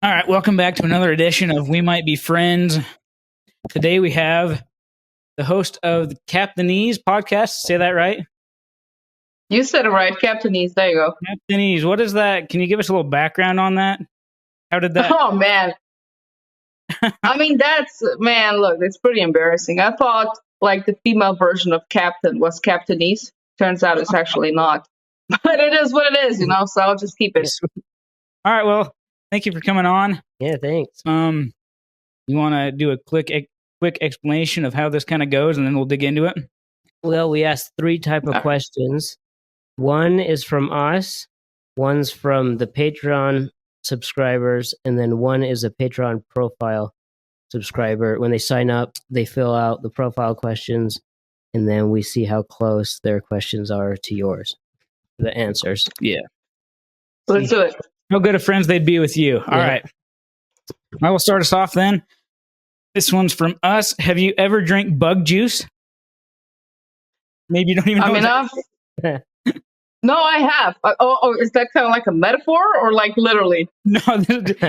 All right, welcome back to another edition of We Might Be Friends. Today we have the host of the Captainese Podcast. Say that right? You said it right, Captainese. There you go. Captainese, what is that? Can you give us a little background on that? How did that? Oh, man. I mean, look, it's pretty embarrassing. I thought, like, the female version of Captain was Captainese. Turns out it's actually not. But it is what it is, so I'll just keep it. All right, well, thank you for coming on. Yeah, thanks. You want to do a quick explanation of how this kind of goes, and then we'll dig into it? Well, we asked 3 type of questions. One is from us, one's from the Patreon subscribers, and then one is a Patreon profile subscriber. When they sign up, they fill out the profile questions, and then we see how close their questions are to yours, the answers. Yeah. Let's do it. How good of friends they'd be with you. All right. I will start us off then. This one's from us. Have you ever drank bug juice? Maybe you don't even know. No, I have. Is that kind of like a metaphor or like literally? No,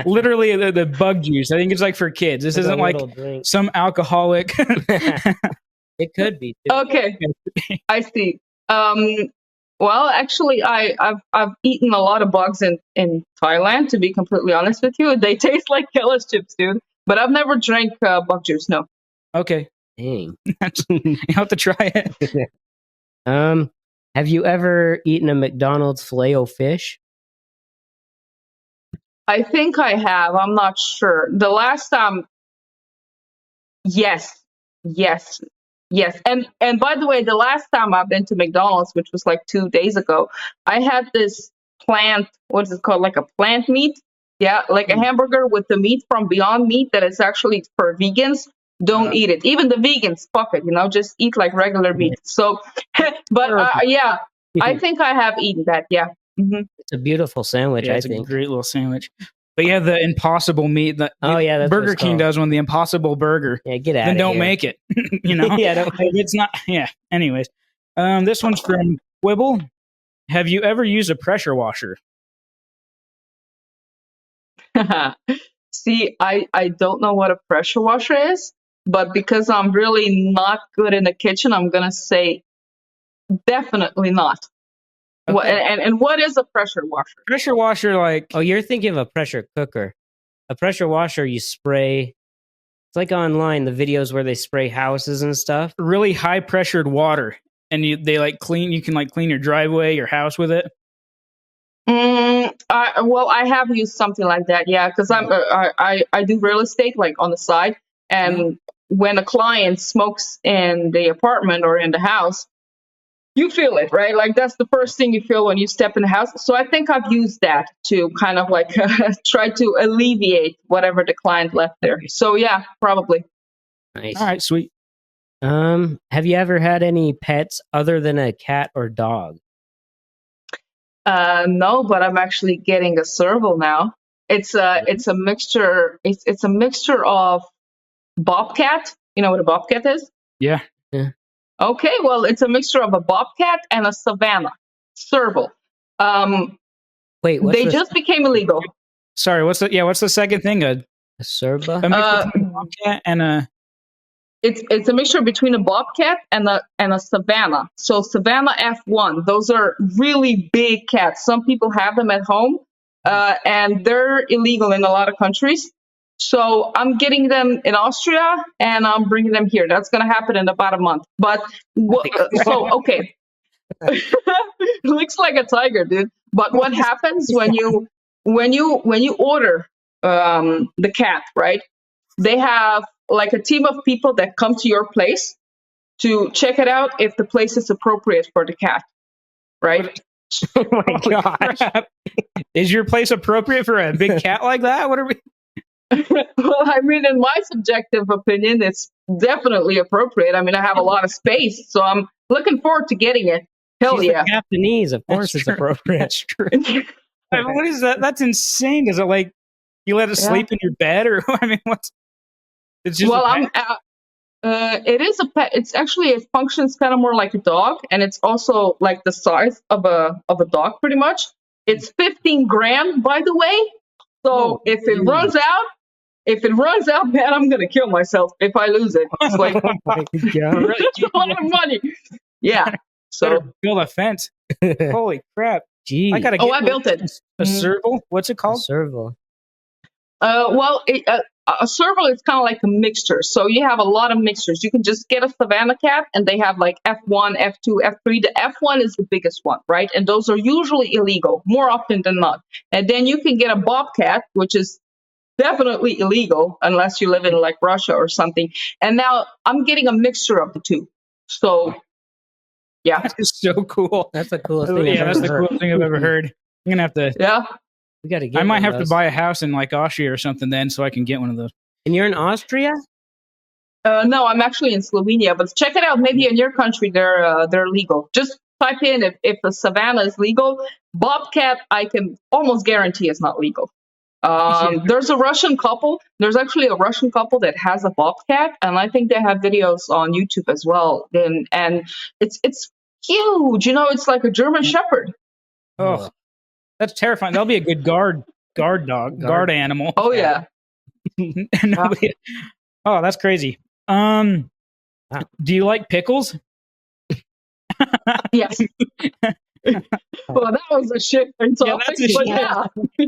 literally the bug juice. I think it's like for kids. This isn't like drink. Some alcoholic. It could be too. Okay, I see. Well, actually, I've eaten a lot of bugs in Thailand. To be completely honest with you, they taste like Kellogg's chips, dude. But I've never drank bug juice. No. Okay. Dang. You have to try it. Have you ever eaten a McDonald's Filet-O-Fish? I think I have. I'm not sure. The last time, yes. And by the way, the last time I've been to McDonald's, which was like 2 days ago, I had this plant, what is it called? Like a plant meat. Yeah, like a hamburger with the meat from Beyond Meat that is actually for vegans. Don't eat it. Even the vegans, fuck it, just eat like regular meat. So, but yeah, I think I have eaten that. Yeah. Mm-hmm. It's a beautiful sandwich, I think. It's a great little sandwich. But yeah, the Impossible meat. That's Burger King does one, the Impossible Burger. Yeah, get out then of don't here. make it. Yeah, it's not. Yeah. Anyways, this one's from Quibble. Have you ever used a pressure washer? See, I don't know what a pressure washer is, but because I'm really not good in the kitchen, I'm gonna say definitely not. Okay. And what is a pressure washer? Pressure washer, like... Oh, you're thinking of a pressure cooker. A pressure washer, you spray... It's like online, the videos where they spray houses and stuff. Really high-pressured water. And you can clean your driveway, your house with it. Well, I have used something like that, yeah, because I do real estate, like on the side. And when a client smokes in the apartment or in the house, you feel it, right? Like that's the first thing you feel when you step in the house. So I think I've used that to kind of like try to alleviate whatever the client left there. So yeah, probably. Nice. All right, sweet. Have you ever had any pets other than a cat or dog? No, but I'm actually getting a serval now. It's a mixture. It's a mixture of bobcat. You know what a bobcat is? Yeah. Okay, well, it's a mixture of a bobcat and a Savannah serval. Wait, they just became illegal. Sorry, what's the second thing? A serva? A mixture between a bobcat and a... It's a mixture between a bobcat and a Savannah. So Savannah F1, those are really big cats. Some people have them at home, and they're illegal in a lot of countries. So I'm getting them in Austria, and I'm bringing them here. That's going to happen in about a month. But okay, looks like a tiger, dude. But what happens when you order the cat, right? They have like a team of people that come to your place to check it out if the place is appropriate for the cat, right? Oh my gosh. Is your place appropriate for a big cat like that? What are we... Well, I mean, in my subjective opinion, it's definitely appropriate. I mean, I have a lot of space, so I'm looking forward to getting it. Hell yeah. Captainese, of course it's appropriate. That's true. I mean, what is that? That's insane. Is it like you let it sleep in your bed, or I mean, what's... It's just it is a pet. It's actually, it functions kind of more like a dog, and it's also like the size of a dog, pretty much. It's 15 grams, by the way. So if it runs out, man, I'm gonna kill myself if I lose it. It's like Oh my God. Really? it's a lot of money. Yeah. So Better build a fence. Holy crap! Gee. I gotta get. I built it. A serval. What's it called? Serval. Well, a serval is kind of like a mixture. So you have a lot of mixtures. You can just get a Savannah cat, and they have like F1, F2, F3. The F1 is the biggest one, right? And those are usually illegal, more often than not. And then you can get a bobcat, which is definitely illegal unless you live in like Russia or something. And now I'm getting a mixture of the two. So, yeah. That is so cool. That's the coolest thing. Yeah, I've that's ever the heard. coolest thing I've ever heard. I'm gonna have to. Yeah. We got to get. I might one have of to those. buy a house in like Austria or something then, so I can get one of those. And you're in Austria? No, I'm actually in Slovenia, but check it out. Maybe in your country they're legal. Just type in if the Savannah is legal. Bobcat, I can almost guarantee is not legal. There's a Russian couple. There's actually a Russian couple that has a bobcat, and I think they have videos on YouTube as well. And it's huge. You know, it's like a German Shepherd. Oh, that's terrifying. That'll be a good guard dog, animal. Oh yeah. Nobody- Oh, that's crazy. Do you like pickles? Yes. Well, that was a shit topic, Yeah, that's a but shit. yeah.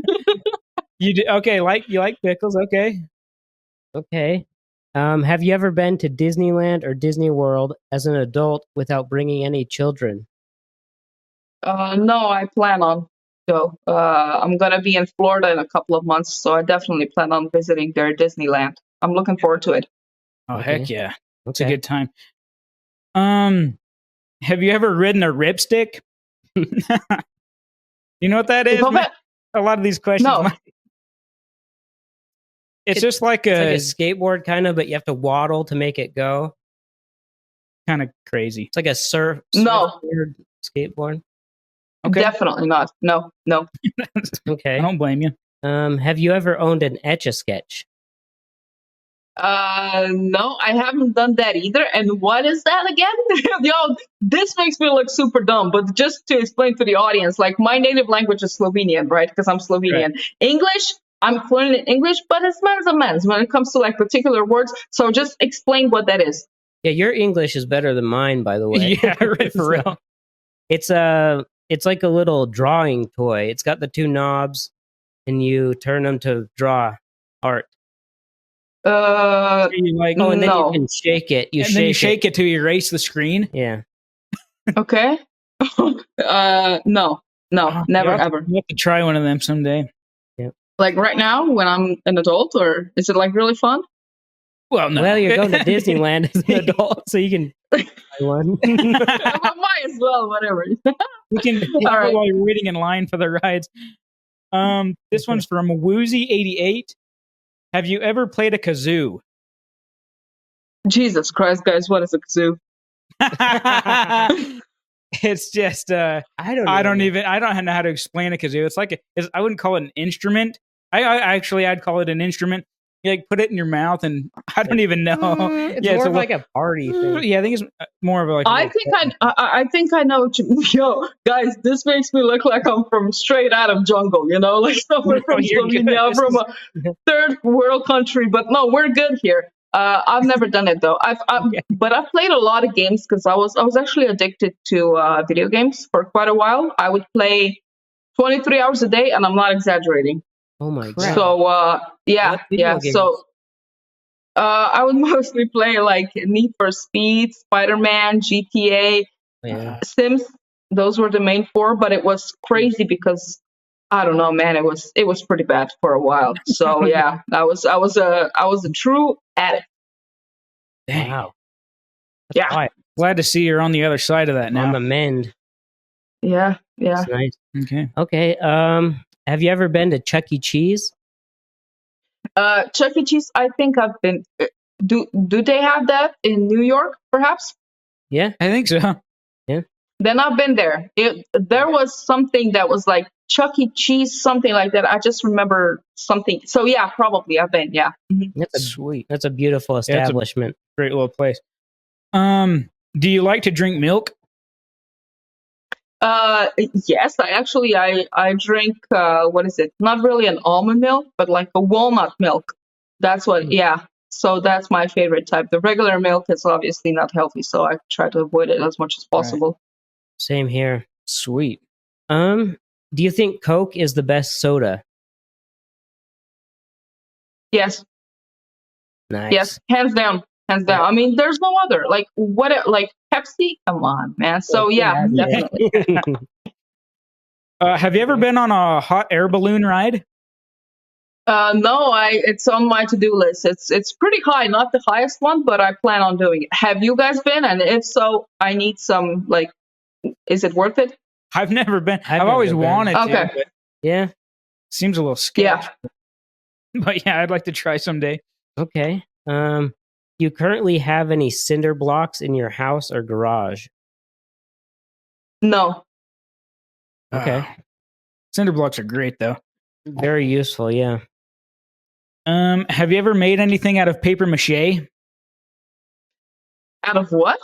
You do, okay? You like pickles? Okay. Okay. Have you ever been to Disneyland or Disney World as an adult without bringing any children? No, I plan on. So I'm gonna be in Florida in a couple of months, so I definitely plan on visiting their Disneyland. I'm looking forward to it. Oh Okay. heck yeah, it's a Okay. good time. Have you ever ridden a ripstick? You know what that is? Well, that- A lot of these questions. No. It's just like It's a, like a skateboard kind of, but you have to waddle to make it go. kind of crazy. It's like a No. surfboard skateboard. Okay. Definitely not. No. Okay. I don't blame you. Have you ever owned an Etch-a-Sketch? No, I haven't done that either. And what is that again? Yo, this makes me look super dumb, but just to explain to the audience, like my native language is Slovenian, right? Because I'm Slovenian. English, I'm fluent in English, but it's men's a men's when it comes to like particular words. So just explain what that is. Yeah, your English is better than mine, by the way. Yeah, right, for real. It's like a little drawing toy. It's got the two knobs, and you turn them to draw art. You like, Oh, and then No. you can shake it. You and shake then you it. shake it to erase the screen. Yeah. Okay. No, Oh, never, you have to- ever. You have to try one of them someday. Like right now when I'm an adult, or is it like really fun? Well, no. Well, you're going to Disneyland as an adult, so you can buy one. I might as well, whatever. You can All right. while you're waiting in line for the rides. This one's from Woozy88. Have you ever played a kazoo? Jesus Christ, guys, what is a kazoo? It's just I don't know how to explain a kazoo. It's like I wouldn't call it an instrument. I'd call it an instrument. You like put it in your mouth, and I don't even know. It's Yeah, more it's of like a party thing. Yeah, I think it's more of a like. I think I know what you. Yo, guys, this makes me look like I'm from straight out of jungle. You know, like somewhere from you're good. Slovenia, from a third world country. But no, we're good here. I've never done it though. But I've played a lot of games because I was actually addicted to video games for quite a while. I would play 23 hours a day, and I'm not exaggerating. Oh my god. So yeah. What video games? So I would mostly play like Need for Speed, Spider-Man, GTA, Yeah. Sims. Those were the main four, but it was crazy because I don't know, man. It was pretty bad for a while. So yeah, I was a true addict. Dang. Wow. Yeah. Why? Glad to see you're on the other side of that now. I'm a mend. Yeah. That's nice. Okay. Okay. Have you ever been to Chuck E. Cheese? Chuck E. Cheese. I think I've been. Do they have that in New York? Perhaps. Yeah. I think so. Then I've been there. There was something that was like Chuck E. Cheese, something like that. I just remember something. So yeah, probably I've been. Yeah. Mhm. Sweet. That's a beautiful it's a- establishment. Great little place. Do you like to drink milk? Yes, I drink what is it? Not really an almond milk, but like a walnut milk. That's what. Yeah. So that's my favorite type. The regular milk is obviously not healthy, so I try to avoid it as much as possible. Same here. Sweet. Do you think Coke is the best soda? Yes. Nice. Yes. Hands down. Hands down. I mean, there's no other. Like what? Like Pepsi? Come on, man. So yeah, definitely. Have you ever been on a hot air balloon ride? No, it's on my to-do list. It's pretty high, not the highest one, but I plan on doing it. Have you guys been? And if so, I need some, like, is it worth it? I've never been. I've always wanted Okay. to. But Yeah. seems a little scary. Yeah. But yeah, I'd like to try someday. Okay. You currently have any cinder blocks in your house or garage? No. Okay. Cinder blocks are great though. Very useful, yeah. Have you ever made anything out of paper mache? Out of what?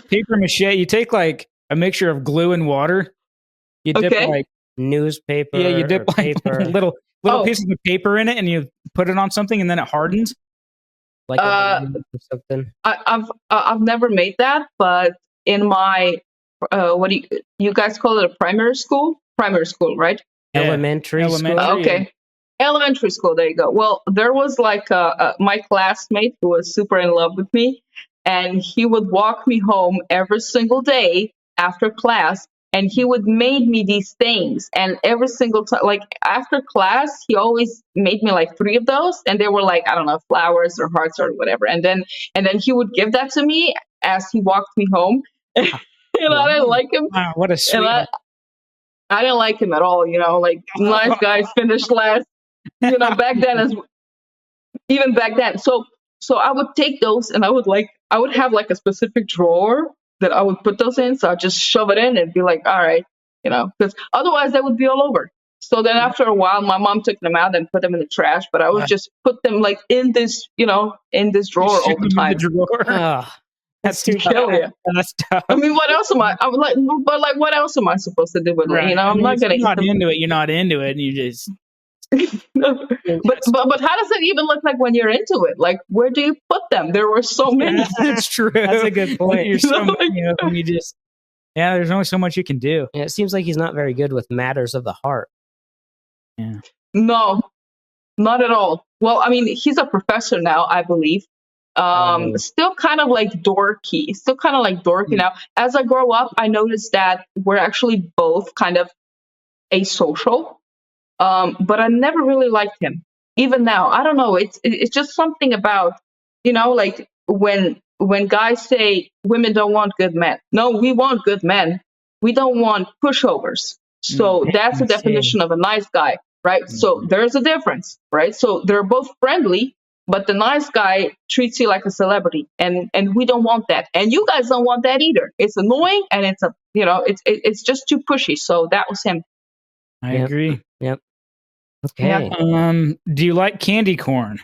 Paper mache. You take like a mixture of glue and water. You dip Okay. like Newspaper. you dip or like paper, little Oh. pieces of paper in it, and you put it on something, and then it hardens. like a balloon or something. I've never made that, but in my what do you guys call it? A primary school? Primary school, right? Yeah. Elementary school. Elementary. Okay. Elementary school. There you go. Well, there was like my classmate who was super in love with me, and he would walk me home every single day after class, and he would make me these things. And every single time, like after class, he always made me like 3 of those, and they were like, I don't know, flowers or hearts or whatever. And then he would give that to me as he walked me home. And I didn't like him. Wow, what a sweet. And I didn't like him at all, like nice guys finish last, back then, even back then. So I would take those and I would have like a specific drawer that I would put those in. So I'd just shove it in and be like, all right, because otherwise they would be all over. So then after a while, my mom took them out and put them in the trash, but I would just put them like in this, in this drawer all the time. Ah, That's too Hell yeah. That's tough. I mean, what else am I was like, but like, what else am I supposed to do with it? Right. I'm not gonna. You're not into it. You're not into it, and you just. But how does it even look like when you're into it? Like, where do you put them? There were so many. That's true. That's a good point. You're so many of them. You just. Yeah, there's only so much you can do. yeah, it seems like he's not very good with matters of the heart. Yeah. No, not at all. Well, I mean, he's a professor now, I believe. Still kind of like dorky. Now. As I grow up, I noticed that we're actually both kind of asocial. But I never really liked him. Even now, I don't know. It's just something about, like when guys say women don't want good men. No, we want good men. We don't want pushovers. So that's the definition of a nice guy, right? So there's a difference, right? So they're both friendly, but the nice guy treats you like a celebrity, and we don't want that. And you guys don't want that either. It's annoying, and it's just too pushy. So that was him. I agree. Yep. Okay. Yeah. Do you like candy corn?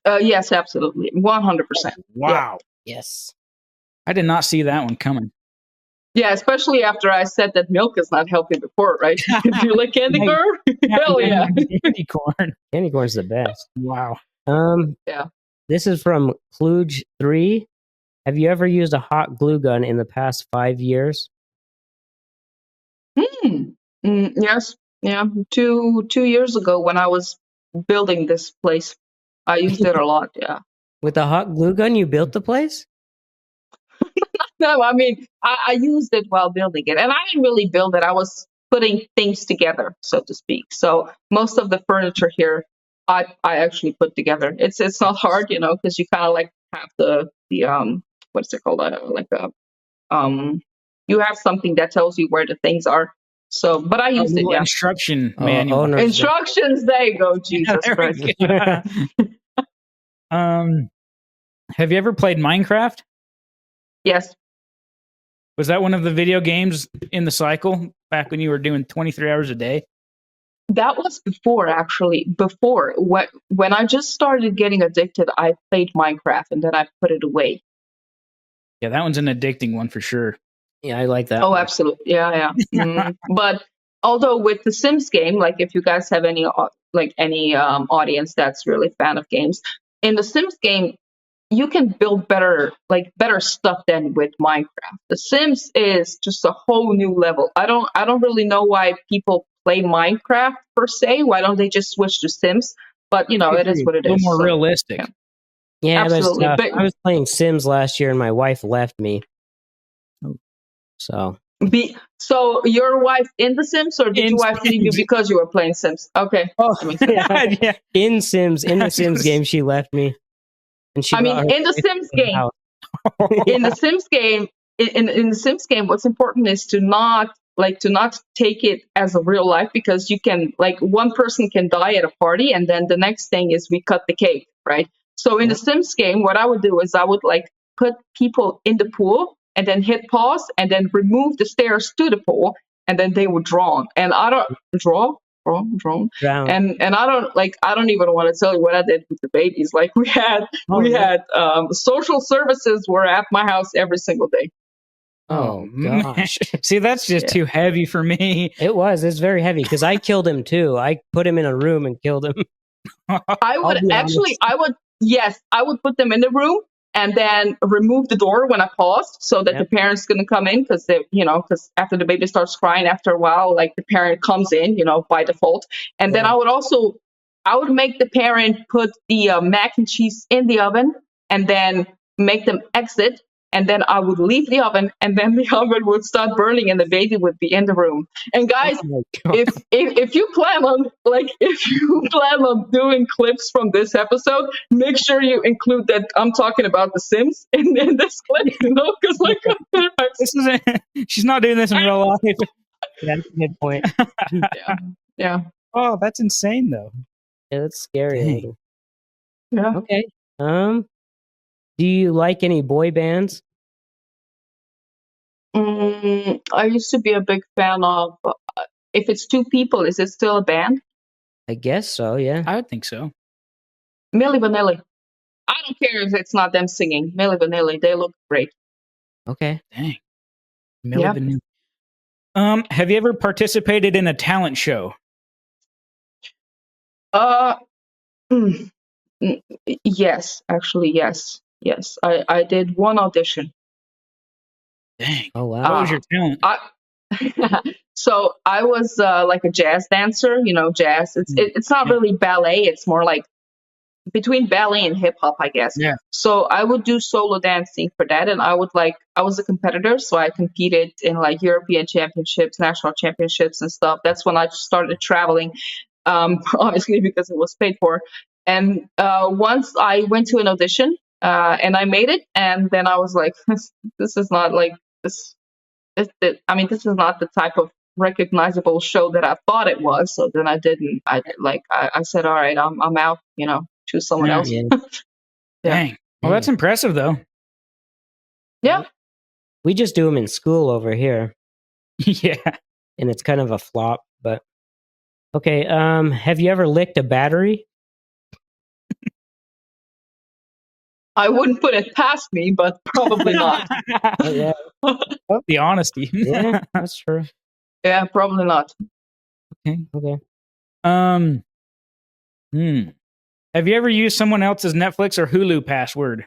Yes, absolutely. 100%. Wow. Yes. I did not see that one coming. Yeah, especially after I said that milk is not healthy before, right? Do you like candy corn? Hell yeah. Candy corn. Candy corn's the best. Wow. Yeah. This is from Kluge 3. Have you ever used a hot glue gun in the past 5 years? Yes. Yeah. 2 years ago when I was building this place, I used it a lot. Yeah. With a hot glue gun, you built the place? No, I mean, I used it while building it, and I didn't really build it. I was putting things together, so to speak. So most of the furniture here, I actually put together. It's not hard, because you kind of like have the what's it called? You have something that tells you where the things are. So, but I used it. Yeah. Instruction manual. Instructions. There you go. Jesus Christ. Have you ever played Minecraft? Yes. Was that one of the video games in the cycle back when you were doing 23 hours a day? That was before, actually. Before, when I just started getting addicted, I played Minecraft and then I put it away. Yeah, that one's an addicting one for sure. Yeah, I like that. Oh, absolutely. Yeah. But although with the Sims game, like if you guys have any audience that's really fan of games, in the Sims game, you can build better stuff than with Minecraft. The Sims is just a whole new level. I don't really know why people play Minecraft per se. Why don't they just switch to Sims? But it is what it is. A little more realistic. Yeah, absolutely. But I was playing Sims last year and my wife left me. So your wife in the Sims, or did your wife leave you because you were playing Sims? Okay. Oh, yeah. In the Sims game, she left me. And she in the Sims game, in the Sims game, in the Sims game, what's important is to not take it as a real life, because you can one person can die at a party, and then the next thing is we cut the cake, right? So in the Sims game, what I would do is I would put people in the pool and then hit pause and then remove the stairs to the pool, and then they would drown. And I don't drown. And I don't even want to tell you what I did with the babies. We had social services were at my house every single day. Oh gosh. See, that's just too heavy for me. It's very heavy, because I killed him too. I put him in a room and killed him. I would put them in the room and then remove the door when I paused, so that the parents couldn't come in, because because after the baby starts crying, after a while, the parent comes in, by default. And then I would make the parent put the mac and cheese in the oven and then make them exit. And then I would leave the oven, and then the oven would start burning, and the baby would be in the room. And guys, if you plan on doing clips from this episode, make sure you include that I'm talking about The Sims in this clip, because she's not doing this in real life. That's a good point. Yeah. Oh, that's insane, though. Yeah, that's scary. Yeah. Okay. Do you like any boy bands? I used to be a big fan of. If it's two people, is it still a band? I guess so. Yeah, I would think so. Milli Vanilli. I don't care if it's not them singing. Milli Vanilli, they look great. Okay. Dang. Milli Vanilli. Have you ever participated in a talent show? Yes, actually, yes. I did one audition. Dang. Oh wow. What was your talent? So I was a jazz dancer. Jazz. It's not really ballet. It's more between ballet and hip hop, I guess. Yeah. So I would do solo dancing for that, and I was a competitor, so I competed in European championships, national championships, and stuff. That's when I started traveling, obviously because it was paid for. And once I went to an audition, and I made it, and then I was like, this is not this. This is not the type of recognizable show that I thought it was. So then I didn't. I said, all right, I'm out. Choose someone else. Yeah. Dang. Well, that's impressive, though. Yeah. We just do them in school over here. Yeah. And it's kind of a flop, but okay. Have you ever licked a battery? I wouldn't put it past me, but probably not. Oh, yeah. The honesty. Yeah, that's true. Yeah, probably not. Okay. Have you ever used someone else's Netflix or Hulu password?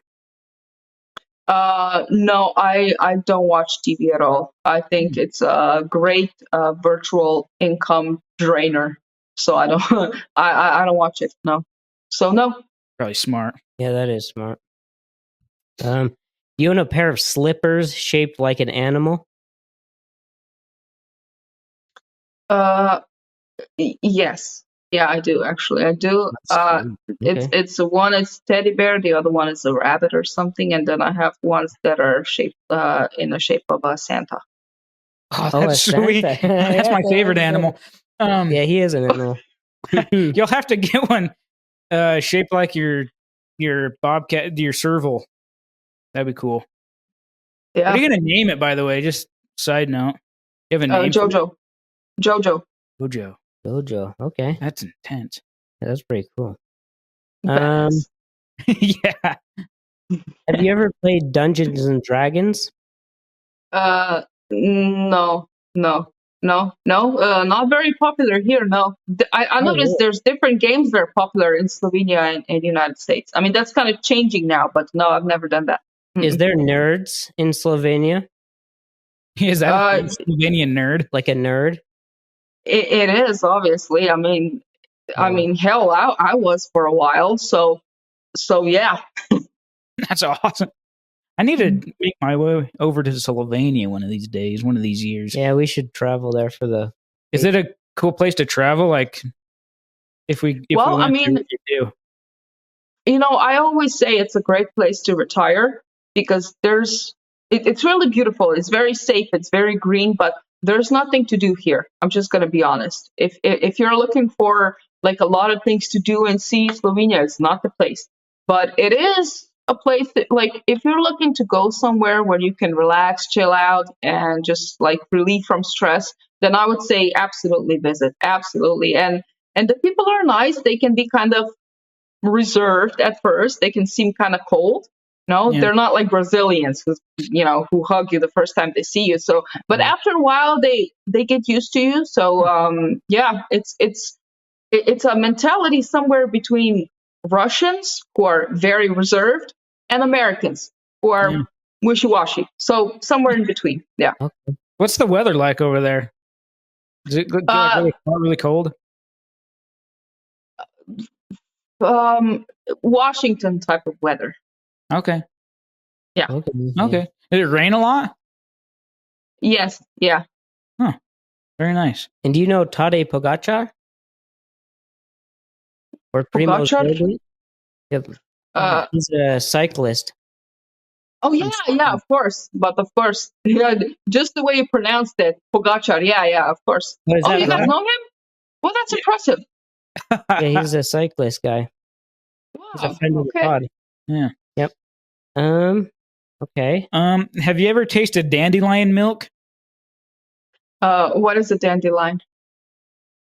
No, I don't watch TV at all. I think it's a great virtual income drainer. So I don't I don't watch it. No. So no. Probably smart. Yeah, that is smart. You own a pair of slippers shaped like an animal? Yes. Yeah, I do actually. I do. It's one is teddy bear, the other one is a rabbit or something, and then I have ones that are shaped in the shape of a Santa. Oh, that's sweet. That's my favorite animal. Yeah, he is an animal. You'll have to get one shaped like your bobcat, your serval. That'd be cool. Yeah. What are you gonna name it, by the way? Just side note. You have a name? Jojo. Jojo. Okay. That's intense. Yeah, that's pretty cool. Yeah. Have you ever played Dungeons and Dragons? No, no, no, no. Not very popular here. No, I Oh, noticed really? there's different games that are popular in Slovenia and United States. I mean, that's kind of changing now, but no, I've never done that. Is Mm-mm. there nerds in Slovenia? Is that a Uh, thing, Slovenian nerd? Like a nerd? it is obviously. I mean, hell, I was for a while. So yeah. That's awesome. I need to make my way over to Slovenia one of these days, one of these years. Yeah, we should travel there for the. Is it a cool place to travel? Like, if we Well, I went there, mean, what would you do? I always say it's a great place to retire because it's really beautiful. It's very safe. It's very green, but there's nothing to do here. I'm just going to be honest. If you're looking for like a lot of things to do and see, Slovenia is not the place. But it is a place that, like, if you're looking to go somewhere where you can relax, chill out, and just like relieve from stress, then I would say absolutely visit. Absolutely. And the people are nice. They can be kind of reserved at first. They can seem kind of cold. No, Yeah. they're not like Brazilians who hug you the first time they see you. So, but after a while, they get used to you. So, yeah, it's a mentality somewhere between Russians who are very reserved and Americans who are Yeah. wishy-washy. So somewhere in between. Yeah. What's the weather like over there? Is it get, like, really cold? Washington type of weather. Okay. Yeah. Okay. Did it rain a lot? Yes. Yeah. Very nice. And do you know Tadej Pogacar? Or Primož Pogacar? Roglic? Yep. He's a cyclist. Oh yeah, of course. But of course, just the way you pronounced it, Pogacar. Yeah, of course. What is Oh, that you guys about? know him? Well, that's impressive. Yeah, he's a cyclist guy. He's a Wow. friend of the Okay. pod. Yeah. Yep. Okay. Have you ever tasted dandelion milk? What is a dandelion?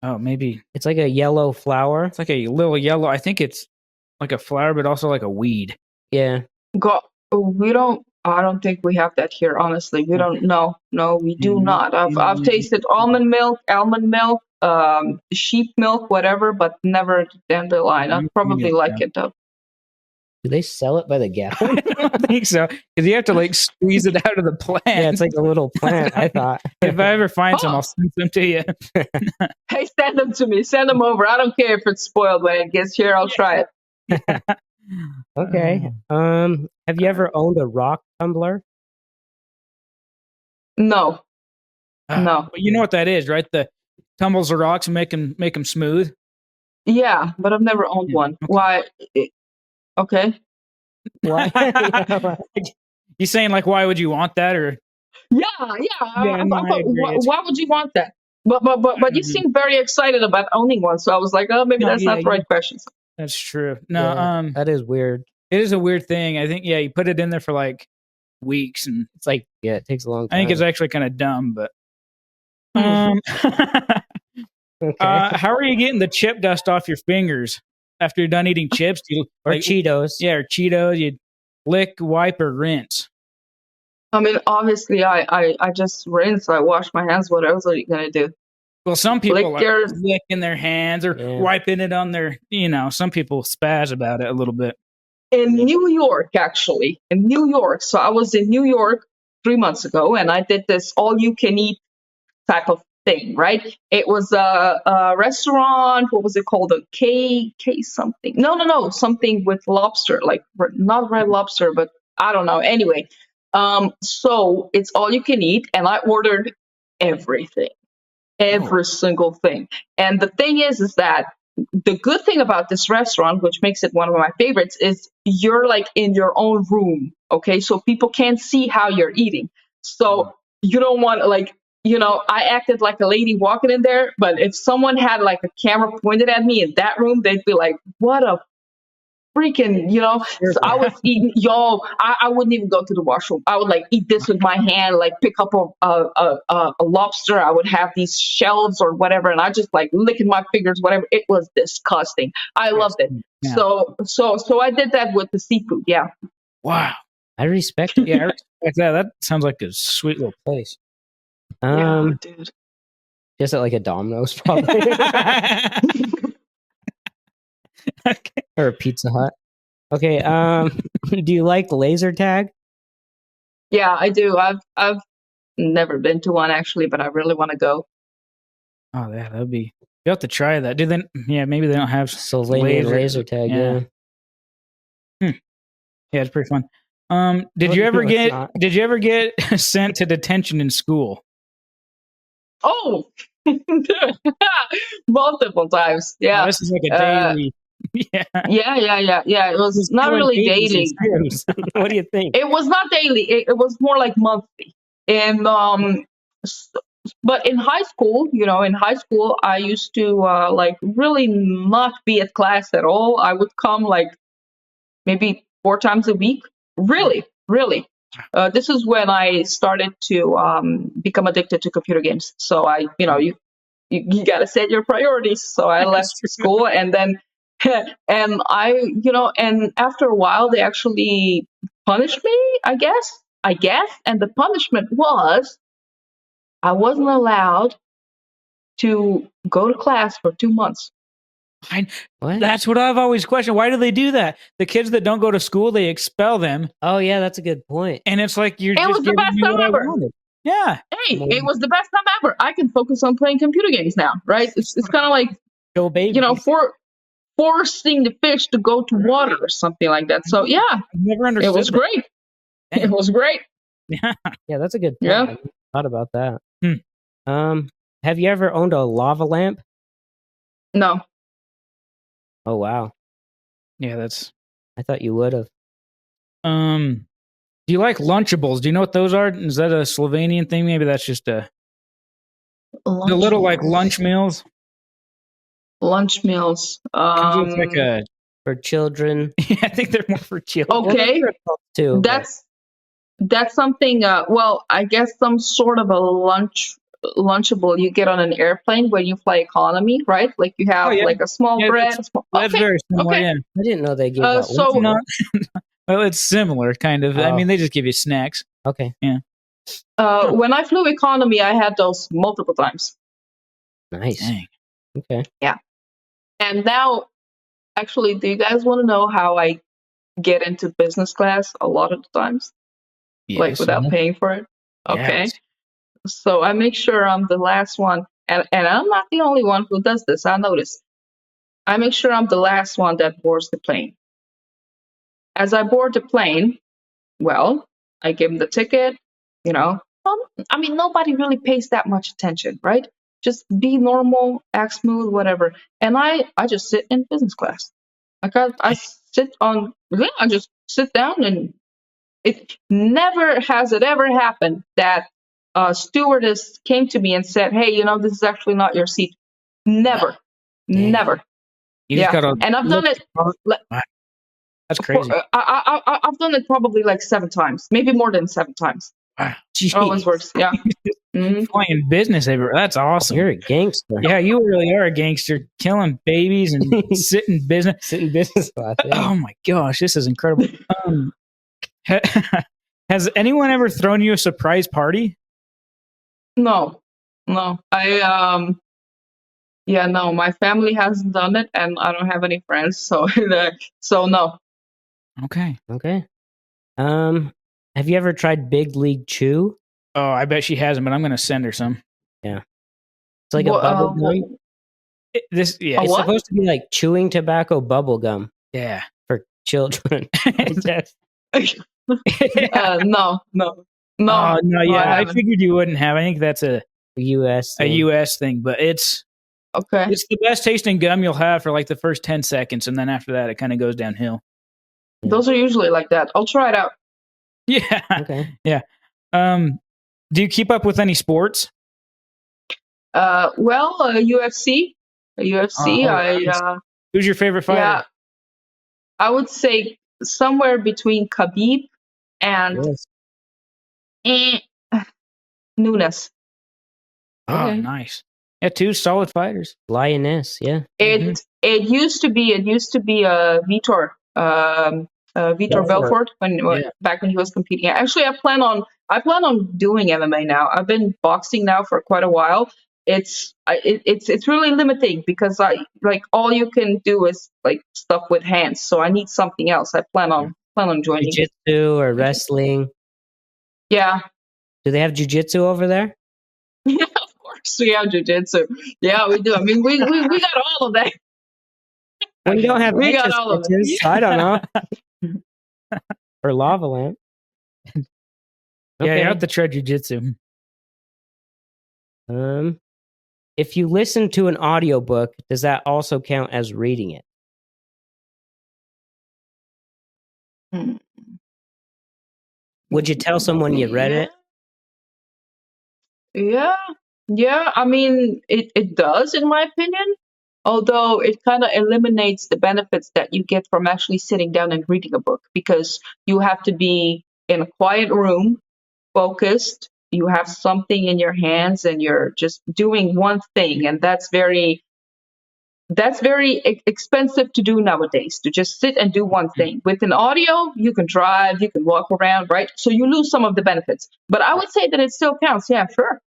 Oh, maybe It's like a yellow flower. it's like a little yellow. I think it's like a flower, but also like a weed. Yeah. We don't. I don't think we have that here. Honestly, we don't. No, we do not. I've tasted almond milk, sheep milk, whatever, but never dandelion. I probably like it though. Do they sell it by the gallon? I don't think so, because you have to like squeeze it out of the plant. Yeah, it's like a little plant, I thought. If I ever find some, I'll send them to you. Hey, send them to me. Send them over. I don't care if it's spoiled when it gets here. I'll try it. Okay. Have you ever owned a rock tumbler? No. No. But you know what that is, right? The tumbles the rocks and make them smooth. Yeah, but I've never owned one. Okay. Why? Okay. Why? You saying like, why would you want that? Or Yeah. Yeah, no, I agree. Why would you want that? But you seem very excited about owning one, so I was like, oh, maybe No, that's not the yeah. right question. that's true. No, Yeah, that is weird. it is a weird thing. I think you put it in there for like weeks, and It's like, yeah, it takes a long time. I think it's actually kind of dumb. But Okay. how are you getting the chip dust off your fingers after you're done eating chips? Do you, or like, Cheetos. Yeah, or Cheetos. You lick, wipe, or rinse. I mean, obviously, I just rinse. I wash my hands. What else are you gonna do? Well, some people Lick are yours. licking their hands or wiping it on their. Some people spaz about it a little bit. In New York, actually, in New York. So I was in New York 3 months ago, and I did this all-you-can-eat type of thing. Right? It was a restaurant. What was it called? A K something? No, something with lobster, like not red lobster, but I don't know. Anyway, so it's all you can eat, and I ordered everything. Every single thing. And the thing is that the good thing about this restaurant, which makes it one of my favorites, is you're like in your own room. Okay. So people can't see how you're eating. So you don't want to I acted like a lady walking in there, but if someone had like a camera pointed at me in that room, they'd be like, what a freaking, so I was eating, I wouldn't even go to the washroom. I would like eat this with my hand, like pick up a lobster. I would have these shells or whatever, and I just like licking my fingers, whatever. It was disgusting. I loved it. Yeah. So I did that with the seafood. Yeah. Wow. I respect it. Yeah, I respect that. That sounds like a sweet little place. Dude. Just at like a Domino's, probably, Okay. or a Pizza Hut. Okay. Do you like laser tag? Yeah, I do. I've never been to one actually, but I really want to go. Oh, yeah, that'd be. You have to try that. Do they? Yeah, maybe they don't have Slovenian laser tag. Yeah. Yeah, it's pretty fun. Did Well, you no, ever it's get? not. Did you ever get sent to detention in school? Oh, multiple times. Oh, Yeah. this is like a daily. Yeah. Yeah. It was not Killing really babies in daily. schools. What do you think? It was not daily. It was more like monthly. And s- but in high school, I used to like really not be at class at all. I would come like maybe 4 times a week. Really, really. This is when I started to become addicted to computer games. So you got to set your priorities. So I left school and then and and after a while they actually punished me, I guess. And the punishment was I wasn't allowed to go to class for 2 months. What? That's what I've always questioned. Why do they do that? The kids that don't go to school, they expel them, Oh yeah, that's a good point. and it's like you're It just was the giving best me time what I ever. wanted. Yeah, Hey, it was the best time ever. I can focus on playing computer games now, right? It's kind of like, go baby. forcing the fish to go to water or something like that. So yeah, I've never understood. it was that. great. It was great. Yeah. Yeah, that's a good point. Yeah. I never thought about that. Hmm. Have you ever owned a lava lamp? No. Oh wow, Yeah, that's. I thought you would have. Do you like Lunchables? Do you know what those are? Is that a Slovenian thing? Maybe that's just the little like lunch meals. Lunch meals. It's like a. For children. Yeah, I think they're more for children. Okay. Too. That's something. Well, I guess some sort of a lunchable you get on an airplane when you fly economy, right? Like you have like a small Yeah, bread. That's very similar. okay. Yeah. I didn't know they gave out so- Lunchables. Well, it's similar, kind of. I Oh. mean, they just give you snacks. Okay. When I flew economy, I had those multiple times. Nice. Dang. Okay. And now, actually, do you guys want to know how I get into business class a lot of the times? Like Yes. without paying for it? Okay. Yes. So I make sure I'm the last one. And I'm not the only one who does this. I notice. I make sure I'm the last one that boards the plane. As I board the plane, well, I give them the ticket, I mean, nobody really pays that much attention, right? Just be normal, act smooth, whatever. And I just sit in business class. I just sit down, and it never has it ever happened that a stewardess came to me and said, "Hey, this is actually not your seat." Never. Dang. Never. You just Yeah. gotta. And I've done it. That's crazy. I've done it probably like 7 times, maybe more than 7 times. Wow. It always works. Yeah. Mhm. Flying business everywhere. That's awesome. You're a gangster. Yeah, you really are a gangster, killing babies and sitting business. Sit in business class. Yeah. Oh my gosh, this is incredible. Has anyone ever thrown you a surprise party? No. No, my family hasn't done it, and I don't have any friends, so no. Okay. Okay. Have you ever tried Big League Chew? Oh, I bet she hasn't, but I'm going to send her some. It's like a bubble gum. This, yeah, It's what? supposed to be like chewing tobacco bubble gum yeah. for children. No. Oh, no, yeah, I haven't. figured you wouldn't have. I think that's a U.S. a thing. U.S. thing, but it's Okay. the best tasting gum you'll have for like the first 10 seconds, and then after that, it kind of goes downhill. Those are usually like that. I'll try it out. Yeah. Okay. Yeah. Do you keep up with any sports? UFC. UFC. Who's your favorite fighter? Yeah. I would say somewhere between Khabib and Nunes. Oh, Okay. nice. Yeah, 2 solid fighters. Lioness. Yeah. It used to be Vitor Belfort. Belfort back when he was competing. Actually, I plan on I plan on doing MMA now. I've been boxing now for quite a while. It's really limiting because I like all you can do is like stuff with hands. So I need something else. I plan on joining. Jiu-jitsu or wrestling. Yeah. Do they have jiu-jitsu over there? Yeah, of course we have jiu-jitsu. Yeah, we do. I mean, we got all of that. We don't have We got etch a all of it. sketches, so I don't know. Or lava lamp. Yeah, you have to try jujitsu. If you listen to an audiobook, does that also count as reading it? Would you tell someone you read it? Yeah. I mean, it does, in my opinion. Although it kind of eliminates the benefits that you get from actually sitting down and reading a book because you have to be in a quiet room, focused. You have something in your hands and you're just doing one thing. And that's very expensive to do nowadays, to just sit and do one thing. With an audio, you can drive, you can walk around, right? So you lose some of the benefits. But I would say that it still counts. Yeah, sure.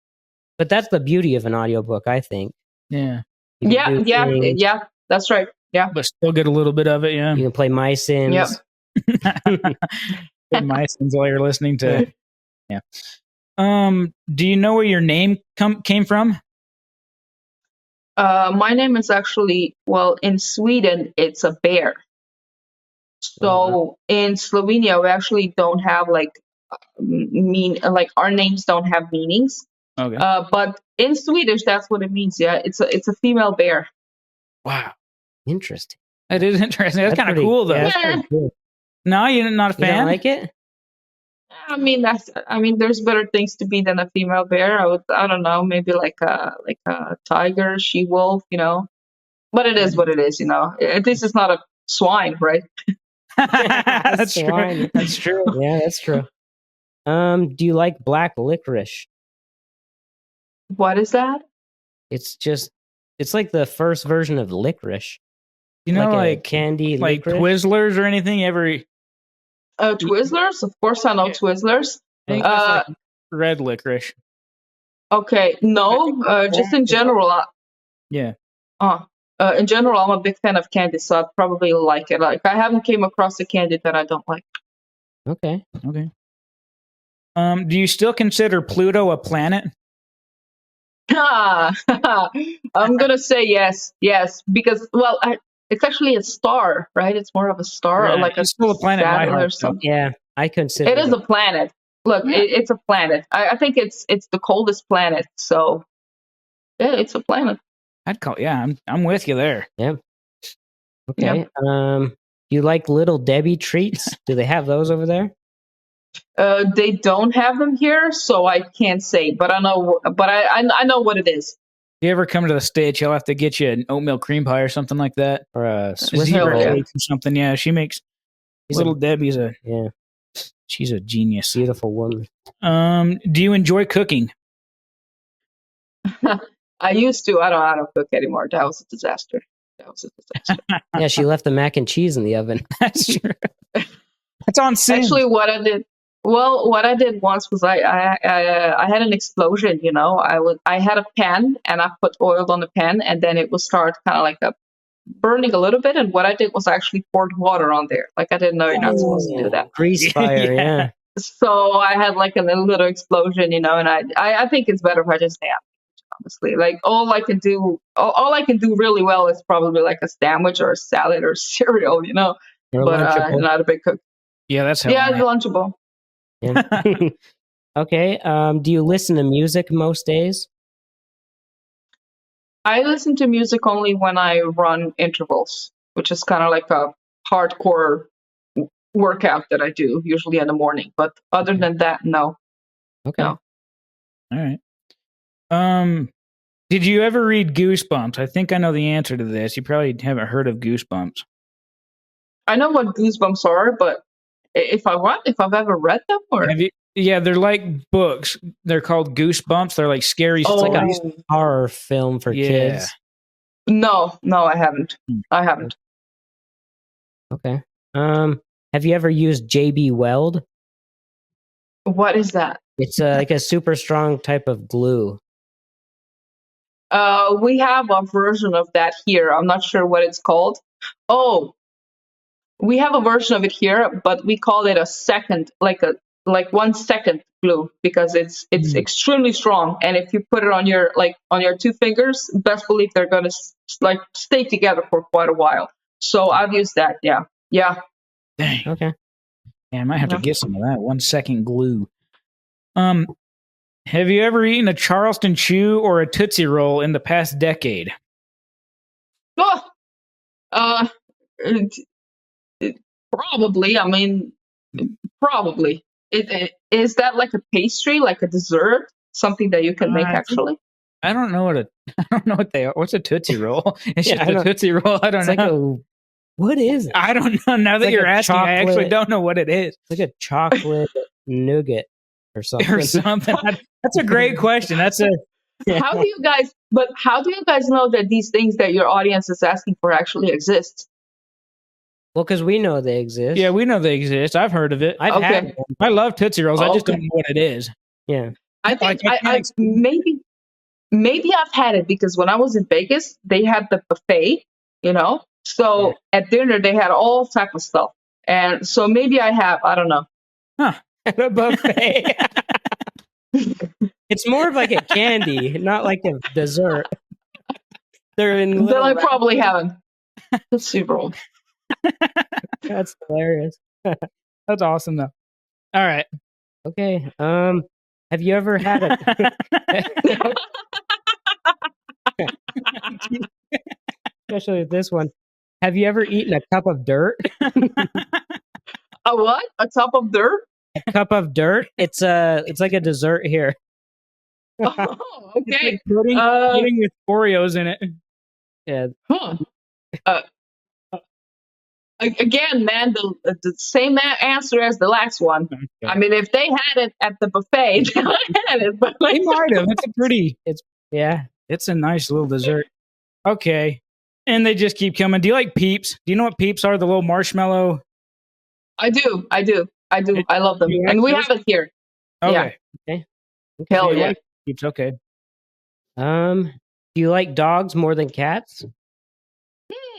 But that's the beauty of an audiobook, I think. Yeah. Yeah. That's right. Yeah. But still get a little bit of it, yeah. You can play My Sims. Yep. My Sims while you're listening to. Yeah. Do you know where your name came from? My name is actually, well, in Sweden, it's a bear. So in Slovenia, we actually don't have like our names don't have meanings. Okay. But in Swedish, that's what it means. Yeah, it's a female bear. Wow. Interesting. That is interesting. That's kind of cool, though. Yeah, cool. No, you're not a fan? You don't like it? I mean, there's better things to be than a female bear. I don't know, maybe like a tiger, she-wolf, you know. But it is what it is, you know. At least it's not a swine, right? That's true. That's true. Yeah, that's true. Do you like black licorice? What is that? It's like the first version of licorice. You know, like candy, like licorice? Twizzlers or anything? Twizzlers? Of course I know Twizzlers. I think that's like red licorice. Okay, no, just in general. Yeah. In general, I'm a big fan of candy, so I probably like it. Like I haven't came across a candy that I don't like. Okay. Do you still consider Pluto a planet? I'm gonna say yes, because it's actually a star, right? It's more of a star, or like it's still a planet in my Saturn or heart, something. Yeah, I consider it is a planet. Look, it's a planet. I think it's the coldest planet, so yeah, it's a planet. I'm with you there. Yeah. Okay. Yeah. You like Little Debbie treats? Do they have those over there? They don't have them here, so I can't say. But I know. But I know what it is. If you ever come to the States, you'll have to get you an oatmeal cream pie or something like that, Or a Swiss zebra roll? cake or something. Yeah, she makes. Little Debbie's she's a genius. Beautiful woman. Do you enjoy cooking? I used to. I don't cook anymore. That was a disaster. Yeah, she left the mac and cheese in the oven. That's true. That's on sin. Actually, what I did once was I had an explosion. You know, I had a pan and I put oil on the pan, and then it would start kind of like burning a little bit. And what I did was I actually poured water on there. Like I didn't know you're not supposed to do that. Grease fire, yeah. So I had like a little explosion, you know, and I think it's better if I just stay out. Honestly, like all I can do really well is probably like a sandwich or a salad or cereal, you know. Or but Lunchable. not a big cook. Yeah, that's how. Yeah, it's Lunchable. Yeah. Okay. Do you listen to music most days? I listen to music only when I run intervals, which is kind of like a hardcore workout that I do usually in the morning. But other than that, no. Okay. No. All right. Did you ever read Goosebumps? I think I know the answer to this. You probably haven't heard of Goosebumps. I know what Goosebumps are, but if I've ever read them, or yeah, they're like books. They're called Goosebumps. They're like scary. It's like a horror film for kids. No, I haven't. I haven't. Okay. Have you ever used JB Weld? What is that? It's like a super strong type of glue. We have a version of that here. I'm not sure what it's called. Oh, we have a version of it here, but we call it a second, like 1 second glue, because it's extremely strong. And if you put it on your two fingers, best believe they're gonna stay together for quite a while. So I've used that. Yeah. Dang. Okay. Yeah, I might have to get some of that 1 second glue. Have you ever eaten a Charleston Chew or a Tootsie Roll in the past decade? Probably. I mean, probably. Is that like a pastry, like a dessert, something that you can make actually? I don't know what they are. What's a Tootsie Roll? It's just a Tootsie Roll. I don't know. What is it? I don't know. Now that you're asking, I actually don't know what it is. It's like a chocolate nougat or something. That's a great question. How do you guys know that these things that your audience is asking for actually exist? Well, because we know they exist. Yeah, we know they exist. I've heard of it. I've had them. I love Tootsie Rolls. I just don't know what it is. Yeah. I think maybe I've had it because when I was in Vegas, they had the buffet, So at dinner, they had all type of stuff. And so maybe I have, I don't know. Huh. The buffet. It's more of like a candy, not like a dessert. Then I probably haven't. That's super old. That's hilarious. That's awesome, though. All right. Okay. Have you ever had a... Especially with this one. Have you ever eaten a cup of dirt? A what? A cup of dirt? A cup of dirt? It's like a dessert here. Oh, okay. Pudding with Oreos in it. Yeah. Huh. Again, man, the same answer as the last one. Okay. I mean, if they had it at the buffet, they had it. But they might have. It's a nice little dessert. Okay. And they just keep coming. Do you like Peeps? Do you know what Peeps are? The little marshmallow? I do. I love them. And we have it here. Okay. Yeah. Okay. Hell yeah. Peeps, okay. Do you like dogs more than cats?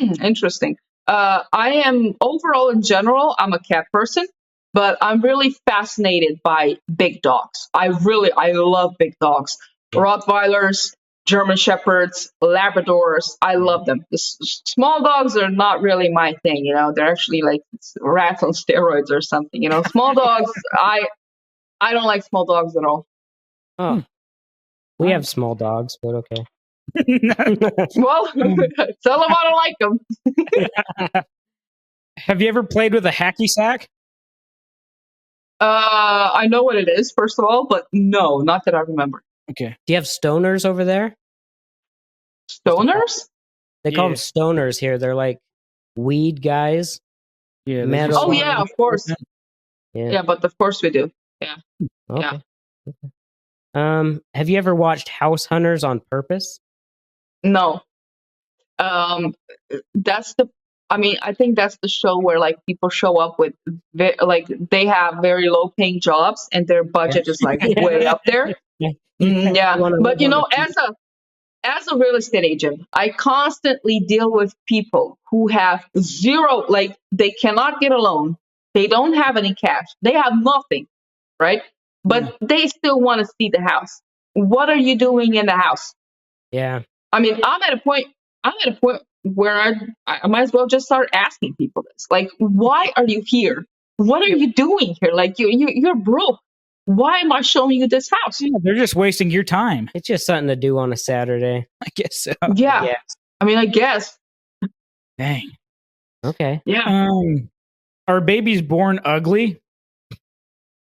Interesting. I am overall in general, I'm a cat person, but I'm really fascinated by big dogs. I love big dogs. Rottweilers, German Shepherds, Labradors. I love them. Small dogs are not really my thing. They're actually like rats on steroids or something. Small dogs. I don't like small dogs at all. Oh, we have small dogs, but okay. Well, tell them I don't like them. Have you ever played with a hacky sack? I know what it is, first of all, but no, not that I remember. Okay. Do you have stoners over there? Stoners? They call them stoners here. They're like weed guys. Yeah. Oh yeah, of course. Yeah, but of course we do. Yeah. Okay. Yeah. Have you ever watched House Hunters on Purpose? No. I think that's the show where like people show up with they have very low paying jobs and their budget is like way up there. Yeah. But as a real estate agent, I constantly deal with people who have zero, like they cannot get a loan. They don't have any cash. They have nothing, right? But they still want to see the house. What are you doing in the house? Yeah. I mean, I'm at a point where I might as well just start asking people this. Like, why are you here? What are you doing here? Like, you're broke. Why am I showing you this house? Yeah, they're just wasting your time. It's just something to do on a Saturday. I guess so. Yeah. I mean, I guess. Dang. Okay. Yeah. Are babies born ugly?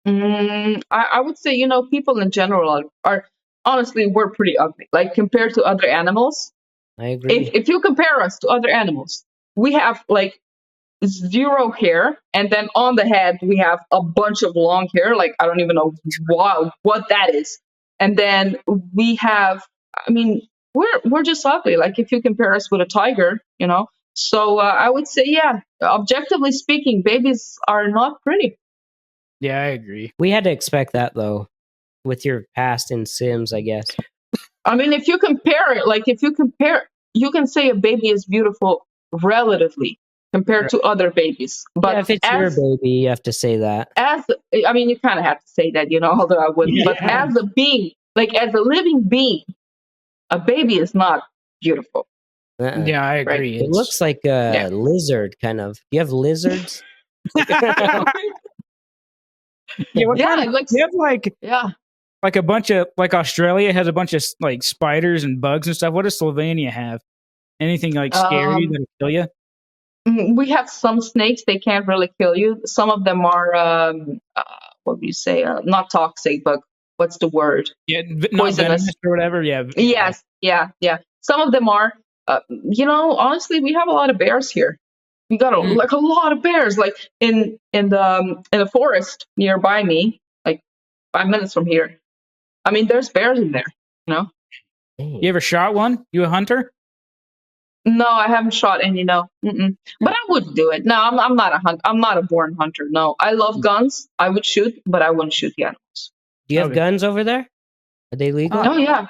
I would say, people in general are honestly, we're pretty ugly. Like compared to other animals. I agree. If you compare us to other animals, we have like zero hair, and then on the head we have a bunch of long hair. Like I don't even know what that is. And then we have, I mean, we're just ugly. Like if you compare us with a tiger, So I would say, yeah, objectively speaking, babies are not pretty. Yeah, I agree. We had to expect that though. with your past in Sims, I guess. I mean, if you compare it, you can say a baby is beautiful relatively compared to other babies. But if it's your baby, you have to say that. I mean, you kind of have to say that, although I wouldn't. Yeah. But as a being, as a living being, a baby is not beautiful. Yeah, I agree. Right. It looks like a lizard, kind of. Do you have lizards? Yeah, what Yeah, kind it of, looks- you have like a bunch of, like Australia has a bunch of like spiders and bugs and stuff. What does Slovenia have? Anything like scary that'll kill you? We have some snakes. They can't really kill you. Some of them are, what do you say? Not toxic, but what's the word? Yeah, not Poisonous. venomous or whatever. Yeah. Yes. Yeah. Some of them are. Honestly, we have a lot of bears here. We got a lot of bears. Like in the forest nearby me, like 5 minutes from here. I mean, there's bears in there. You ever shot one? You a hunter? No, I haven't shot any. No, mm-mm. But I would do it. No, I'm not I'm not a born hunter. No, I love guns. I would shoot, but I wouldn't shoot the animals. Do you have guns over there? Are they legal? Oh yeah.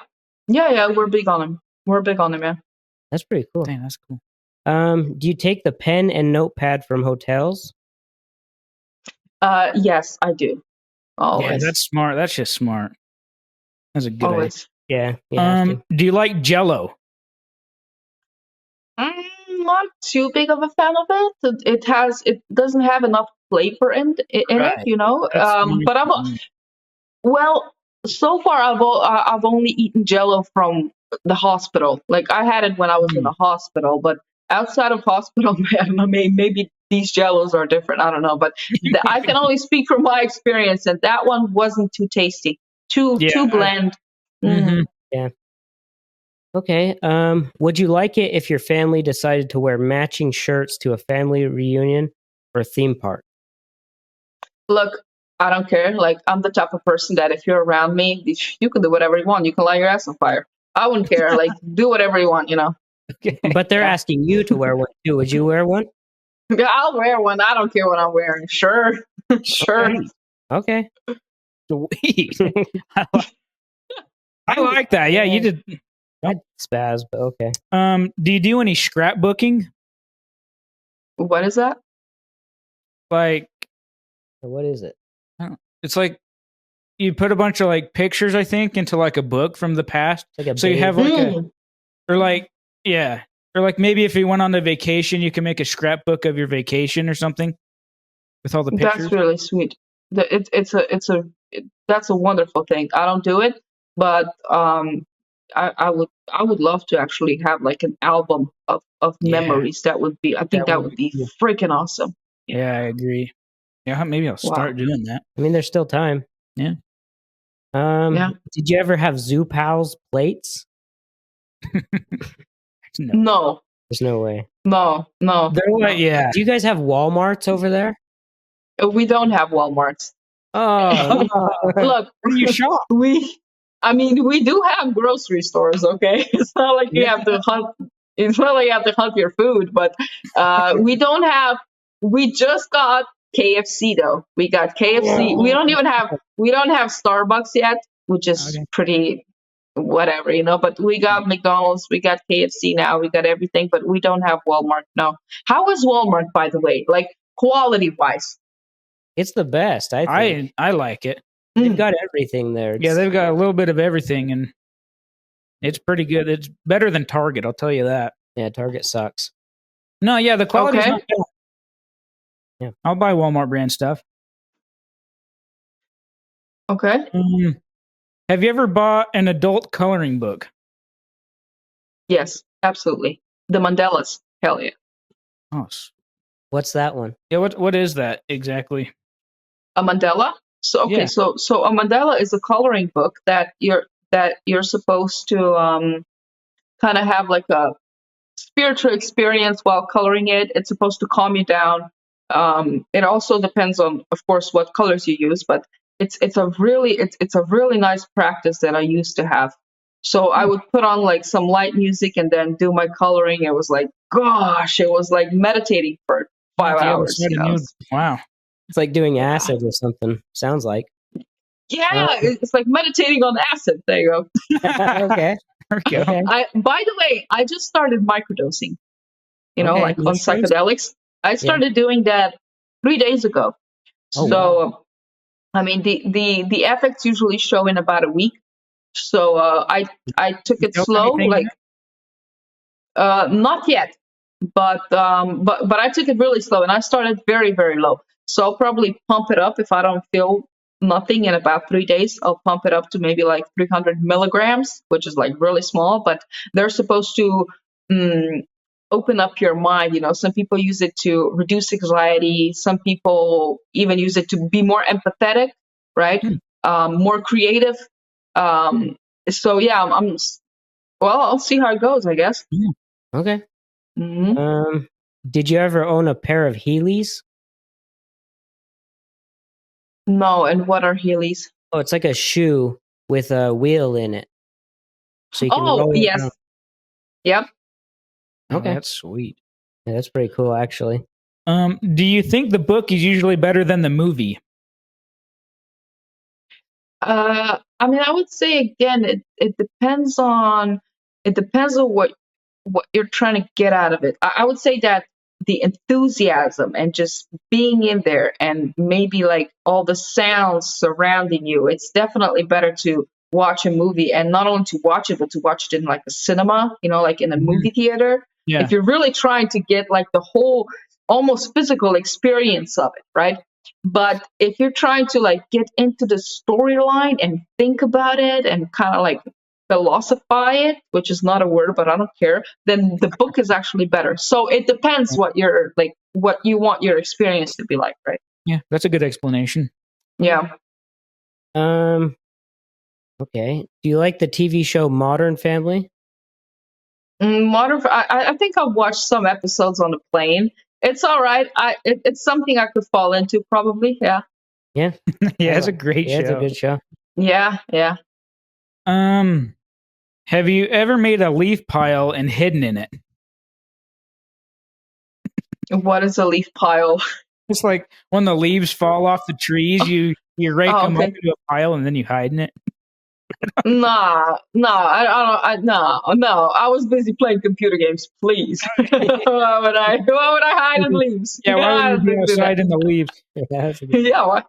We're big on them. Yeah. That's pretty cool. Dang, that's cool. Do you take the pen and notepad from hotels? Yes, I do. Always. Yeah, that's smart. That's just smart. That's a good idea. Always. Yeah. You have to. Do you like Jello? Not too big of a fan of it. It doesn't have enough flavor in Right. it. But so far I've only eaten Jello from the hospital. Like I had it when I was in the hospital, but outside of hospital, maybe these Jellos are different. I don't know, but I can only speak from my experience, and that one wasn't too tasty, too bland. Mm-hmm. Yeah. Okay. Would you like it if your family decided to wear matching shirts to a family reunion or theme park? Look, I don't care. Like, I'm the type of person that if you're around me, you can do whatever you want. You can light your ass on fire. I wouldn't care. Like, do whatever you want, Okay. But they're asking you to wear one too. Would you wear one? Yeah, I'll wear one. I don't care what I'm wearing. Sure. Sure. Okay. Sweet. I like that. Yeah, you did. I'd spaz, but okay. Do you do any scrapbooking? What is that? Like, What is it? it's like you put a bunch of like pictures, I think, into like a book from the past. Like So you have like or like maybe if you went on a vacation, you can make a scrapbook of your vacation or something with all the pictures. That's really sweet. That's a wonderful thing. I don't do it, but I would love to actually have like an album of memories. That would be that would be freaking awesome. Yeah, I agree. Yeah, maybe I'll start doing that. I mean, there's still time. Yeah. Did you ever have Zoo Pals plates? No. There's no way. No. They're like, yeah. Do you guys have Walmarts over there? We don't have Walmarts. Oh, Look, you shop. we do have grocery stores. Okay, it's not like you have to hunt. It's not like you have to hunt your food, but we don't have. We just got KFC though. We got KFC. We don't have Starbucks yet, which is pretty whatever, But we got McDonald's. We got KFC now. We got everything, but we don't have Walmart. No. How is Walmart, by the way? Like quality wise? it's the best. I think I like it. they've got everything there. Yeah, they've got a little bit of everything, and it's pretty good. It's better than Target, I'll tell you that. Yeah, Target sucks. No, yeah, the quality's not bad. Yeah, I'll buy Walmart brand stuff. Okay. Have you ever bought an adult coloring book? Yes, absolutely. The Mandalas. Hell yeah. Oh, what's that one? yeah. What is that exactly? A mandala. So okay, Yeah. so a mandala is a coloring book that you're supposed to kind of have like a spiritual experience while coloring it. It's supposed to calm you down. It also depends on, of course, what colors you use, but it's a really nice practice that I used to have. So I would put on like some light music and then do my coloring. It was like, gosh, it was like meditating for 5 hours. Wow. It's like doing acid or something. Sounds like. Yeah, it's like meditating on acid. There you go. Okay. Okay. By the way, I just started microdosing. Okay, Like on mushrooms? psychedelics. I started doing that 3 days ago. Oh, So, wow. I mean, the effects usually show in about a week. So I took it Feel slow, anything like not yet, but I took it really slow, and I started very very low. So I'll probably pump it up if I don't feel nothing in about 3 days. I'll pump it up to maybe like 300 milligrams, which is like really small, but they're supposed to open up your mind. Some people use it to reduce anxiety. Some people even use it to be more empathetic, right? More creative. So yeah, well, I'll see how it goes, I guess. Okay. Hmm. Did you ever own a pair of Heelys? No, and what are Heelys? Oh, it's like a shoe with a wheel in it, so you can Oh, roll yes. around. Yep. Oh, Okay. that's sweet. Yeah, that's pretty cool, actually. Do you think the book is usually better than the movie? I mean, I would say again, it depends on what you're trying to get out of it. I would say that the enthusiasm and just being in there and maybe like all the sounds surrounding you, it's definitely better to watch a movie, and not only to watch it, but to watch it in like a cinema, like in a movie theater. Yeah. If you're really trying to get like the whole almost physical experience of it, right? But if you're trying to like get into the storyline and think about it and kind of like philosophize it, which is not a word, but I don't care, then the book is actually better. So it depends what you want your experience to be like, right? Yeah, that's a good explanation. Yeah. Okay. Do you like the TV show Modern Family? I think I've watched some episodes on the plane. It's all right. It's something I could fall into probably. Yeah. Yeah. Yeah, it's a great show. It's a good show. Yeah. Yeah. Have you ever made a leaf pile and hidden in it? What is a leaf pile? It's like when the leaves fall off the trees, you rake them up okay. into a pile and then you hide in it. Nah, I was busy playing computer games. Please, why would I hide in leaves? Yeah, why would you be I do outside that. in the leaves? That's a good Yeah, what?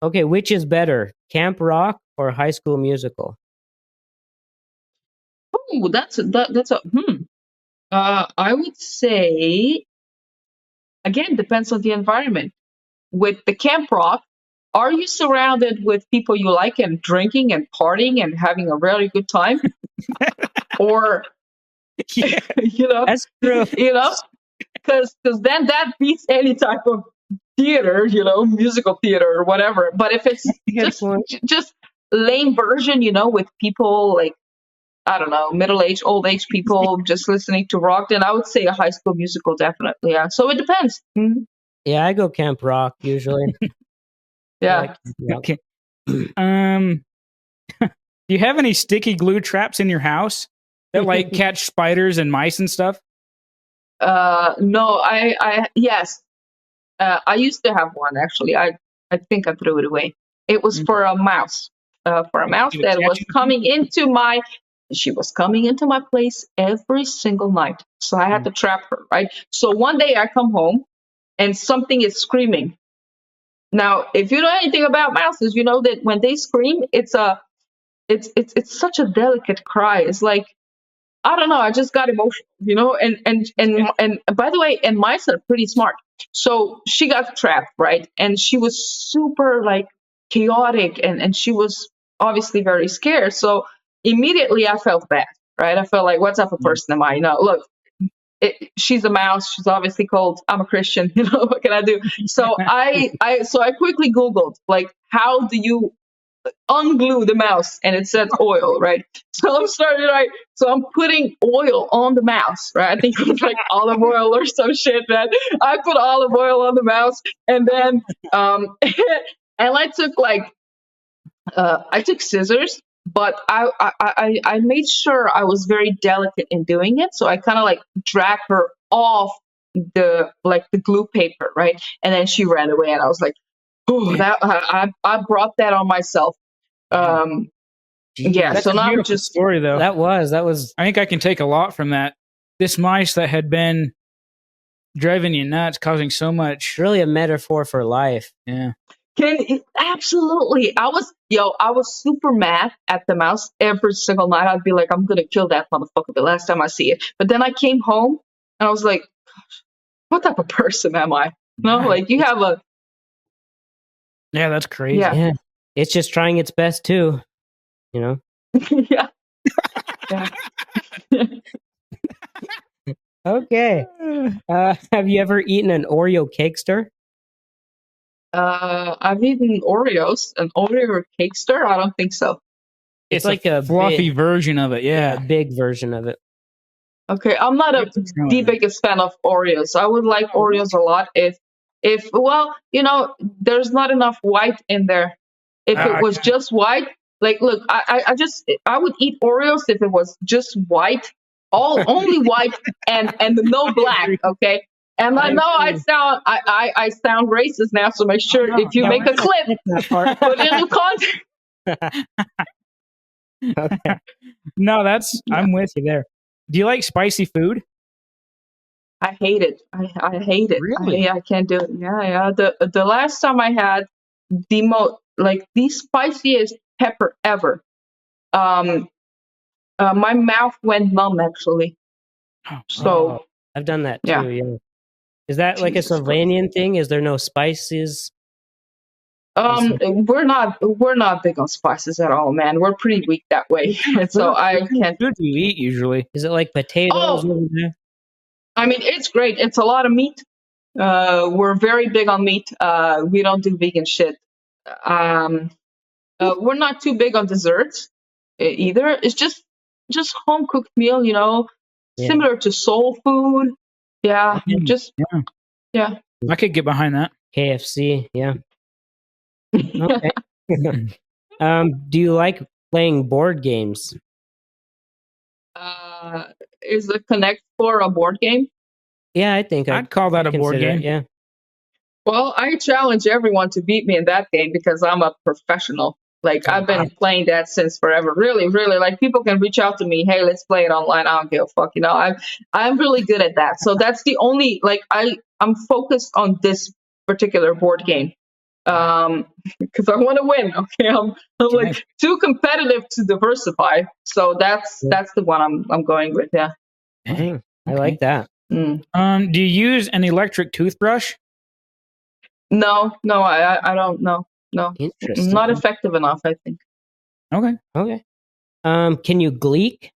Okay, which is better, Camp Rock or High School Musical? Oh, that's a I would say again depends on the environment. With the Camp Rock, are you surrounded with people you like and drinking and partying and having a really good time, or Yeah, That's true. because then that beats any type of theater, musical theater or whatever. But if it's just lame version, with people like, I don't know, middle-aged, old-age people just listening to rock, then I would say a High School Musical, definitely. Yeah. So it depends. Yeah, I go Camp Rock usually. Yeah. I like Camp Rock. Okay. Do you have any sticky glue traps in your house that like catch spiders and mice and stuff? No, yes. I used to have one actually. I think I threw it away. It was for a mouse. For a mouse Did it that catch was coming into my. She was coming into my place every single night, so I had to trap her. Right. So one day I come home, and something is screaming. Now, if you know anything about mouses, you know that when they scream, it's such a delicate cry. It's like, I don't know. I just got emotional. And by the way, and mice are pretty smart. So she got trapped, right? And she was super like chaotic, and she was obviously very scared. So immediately I felt bad, right? I felt like, what type of person am I? Look, she's a mouse. She's obviously cold. I'm a Christian. What can I do? So I quickly Googled like, how do you unglue the mouse, and it said oil, right? So I'm putting oil on the mouse, right? I think it was like olive oil or some shit, man. I put olive oil on the mouse, and then and I took scissors, but I made sure I was very delicate in doing it. So I kind of like dragged her off the glue paper, right? And then she ran away, and I was like, That I brought that on myself. Yeah, That's so a now I'm beautiful just story, though. That was. I think I can take a lot from that. This mice that had been driving you nuts, causing so much. Really a metaphor for life. Yeah. absolutely. I was super mad at the mouse every single night. I'd be like, I'm gonna kill that motherfucker the last time I see it. But then I came home and I was like, what type of person am I? No, like you have a Yeah, that's crazy. Yeah. It's just trying its best too. You know? yeah. Okay. Have you ever eaten an Oreo cakester? I've eaten Oreos, an Oreo cakester. I don't think so. It's like a fluffy version of it. Yeah. a big version of it. Okay, I'm not the biggest fan of Oreos. I would like Oreos a lot if well, there's not enough white in there. If it was just white, like look, I would eat Oreos if it was just white, only white and no black, okay? And I know I sound racist now, so make sure if you make a clip, put it in context. Okay. No, I'm with you there. Do you like spicy food? I hate it. I hate it. Really? I can't do it. Yeah. The last time I had the spiciest pepper ever. My mouth went numb actually. So I've done that too. Yeah. Yeah. Is that like a Slovenian thing? Is there no spices? we're not big on spices at all, man. We're pretty weak that way. So I can't. What do you eat usually? Is it like potatoes over there? I mean, it's great. It's a lot of meat. We're very big on meat. We don't do vegan shit. We're not too big on desserts either. It's just home cooked meal, similar to soul food. Yeah, yeah. I could get behind that. KFC, yeah. Okay. Do you like playing board games? Is the Connect for a board game? Yeah, I think I'd call that a board game. Yeah. Well, I challenge everyone to beat me in that game because I'm a professional. Like I've been playing that since forever. Really, really. Like people can reach out to me. Hey, let's play it online. I don't give a fuck. I'm really good at that. So that's the only I'm focused on this particular board game. Because I want to win. Okay, I'm like too competitive to diversify. So that's the one I'm going with. Yeah. Dang, I like that. Mm. Do you use an electric toothbrush? No, I don't know. No, Interesting. not effective enough, I think. Okay. Can you gleek?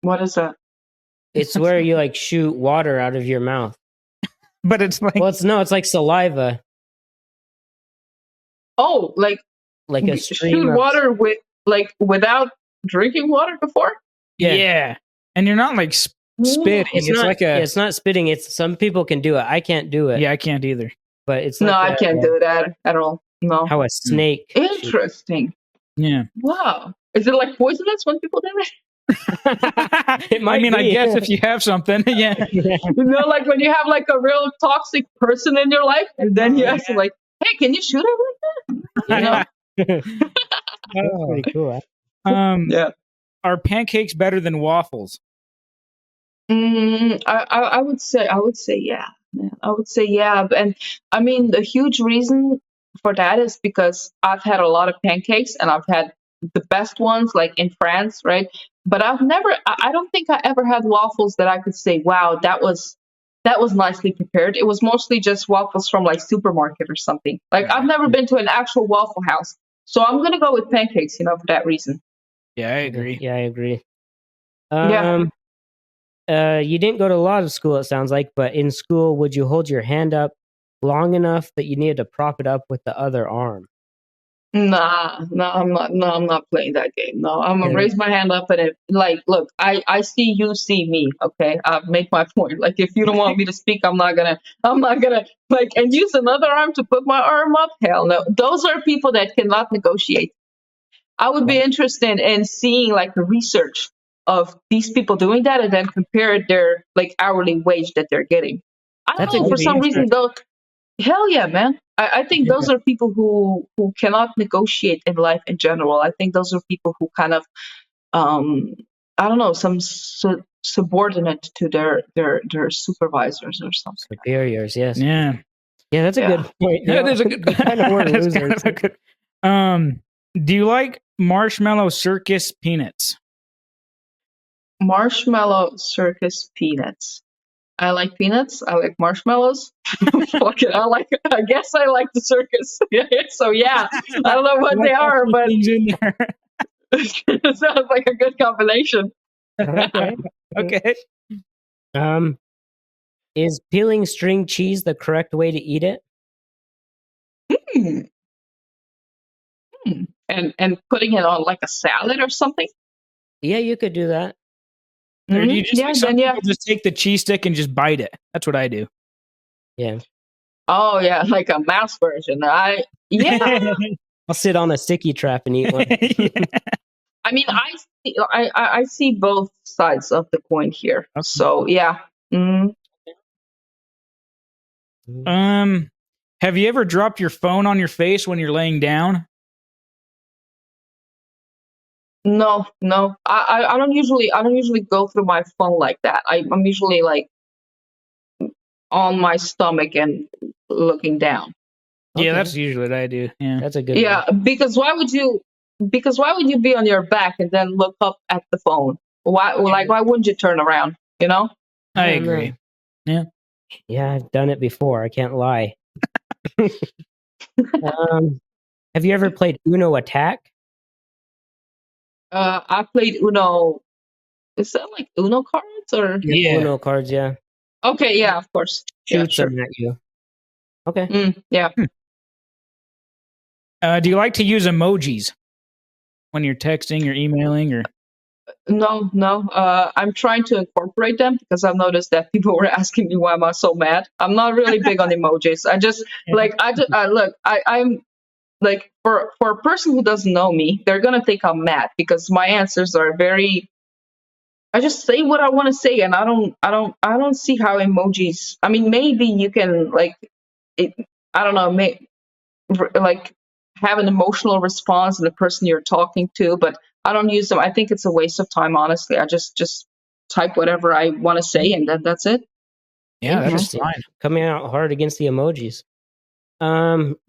What is that? It's where you like shoot water out of your mouth. But it's like it's like saliva. Oh, like a stream shoot of water without drinking water before? Yeah. And you're not like spitting. It's not spitting. It's some people can do it. I can't do it. Yeah, I can't either. But it's I can't do that at all. No. How a snake. Interesting. Yeah. Wow. Is it like poisonous when people do it? I guess if you have something, yeah. Like when you have like a real toxic person in your life, and then you ask them like, "Hey, can you shoot it like that?" That's pretty cool. Yeah. Are pancakes better than waffles? I would say yeah. I would say yeah. And I mean, the huge reason for that is because I've had a lot of pancakes and I've had the best ones like in France, right? But I don't think I ever had waffles that I could say, wow, that was nicely prepared. It was mostly just waffles from like supermarket or something. Like I've never been to an actual Waffle House. So I'm going to go with pancakes, for that reason. Yeah, I agree. Yeah, I agree. Yeah. You didn't go to a lot of school, it sounds like, but in school, would you hold your hand up long enough that you needed to prop it up with the other arm? Nah, I'm not playing that game. No, I'm gonna raise my hand up and look, I see you see me. Okay, make my point. Like, if you don't want me to speak, I'm not gonna and use another arm to put my arm up. Hell no. Those are people that cannot negotiate. I would be interested in seeing like the research of these people doing that and then compare their like hourly wage that they're getting. I don't know, for some reason though. Hell yeah, man. I think those are people who cannot negotiate in life in general. I think those are people who kind of I don't know, some subordinate to their supervisors or something. Superiors, yes. Yeah. Yeah, that's a good point. That is a good. They kind of were That's losers. kind of a good. Do you like Marshmallow Circus peanuts? Marshmallow Circus peanuts. I like peanuts. I like marshmallows. Fuck it. I guess I like the circus. So yeah, I don't know what they are, but Things in there. it sounds like a good combination. Okay. Okay. Is peeling string cheese the correct way to eat it? Hmm. And putting it on like a salad or something. Yeah, you could do that. Or do you just, Yeah, some then yeah. people just take the cheese stick and just bite it. That's what I do. Yeah. Oh yeah, like a mouse version. Yeah. I'll sit on a sticky trap and eat one. I mean, I see both sides of the coin here. Okay. So yeah. Mm. Have you ever dropped your phone on your face when you're laying down? No. I don't usually go through my phone like that. I'm usually like on my stomach and looking down. Okay. Yeah, that's usually what I do. Yeah. That's a good Yeah, one. because why would you be on your back and then look up at the phone? Why wouldn't you turn around, you know? I don't know. agree. Yeah. Yeah, I've done it before. I can't lie. Have you ever played Uno Attack? I played Uno. Is that like Uno cards or? Yeah. Uno cards, yeah. Okay, yeah, of course. Yeah, Shoots sure. them at you. Okay. Yeah. Do you like to use emojis when you're texting or emailing or? No. I'm trying to incorporate them because I've noticed that people were asking me why am I so mad. I'm not really big on emojis. I'm like for a person who doesn't know me, they're gonna think I'm mad because my answers are very. I just say what I want to say, and I don't see how emojis. I mean, maybe you can like, I don't know, like have an emotional response in the person you're talking to, but I don't use them. I think it's a waste of time, honestly. I just type whatever I want to say, and then that's it. Yeah, that's Interesting. fine. Coming out hard against the emojis.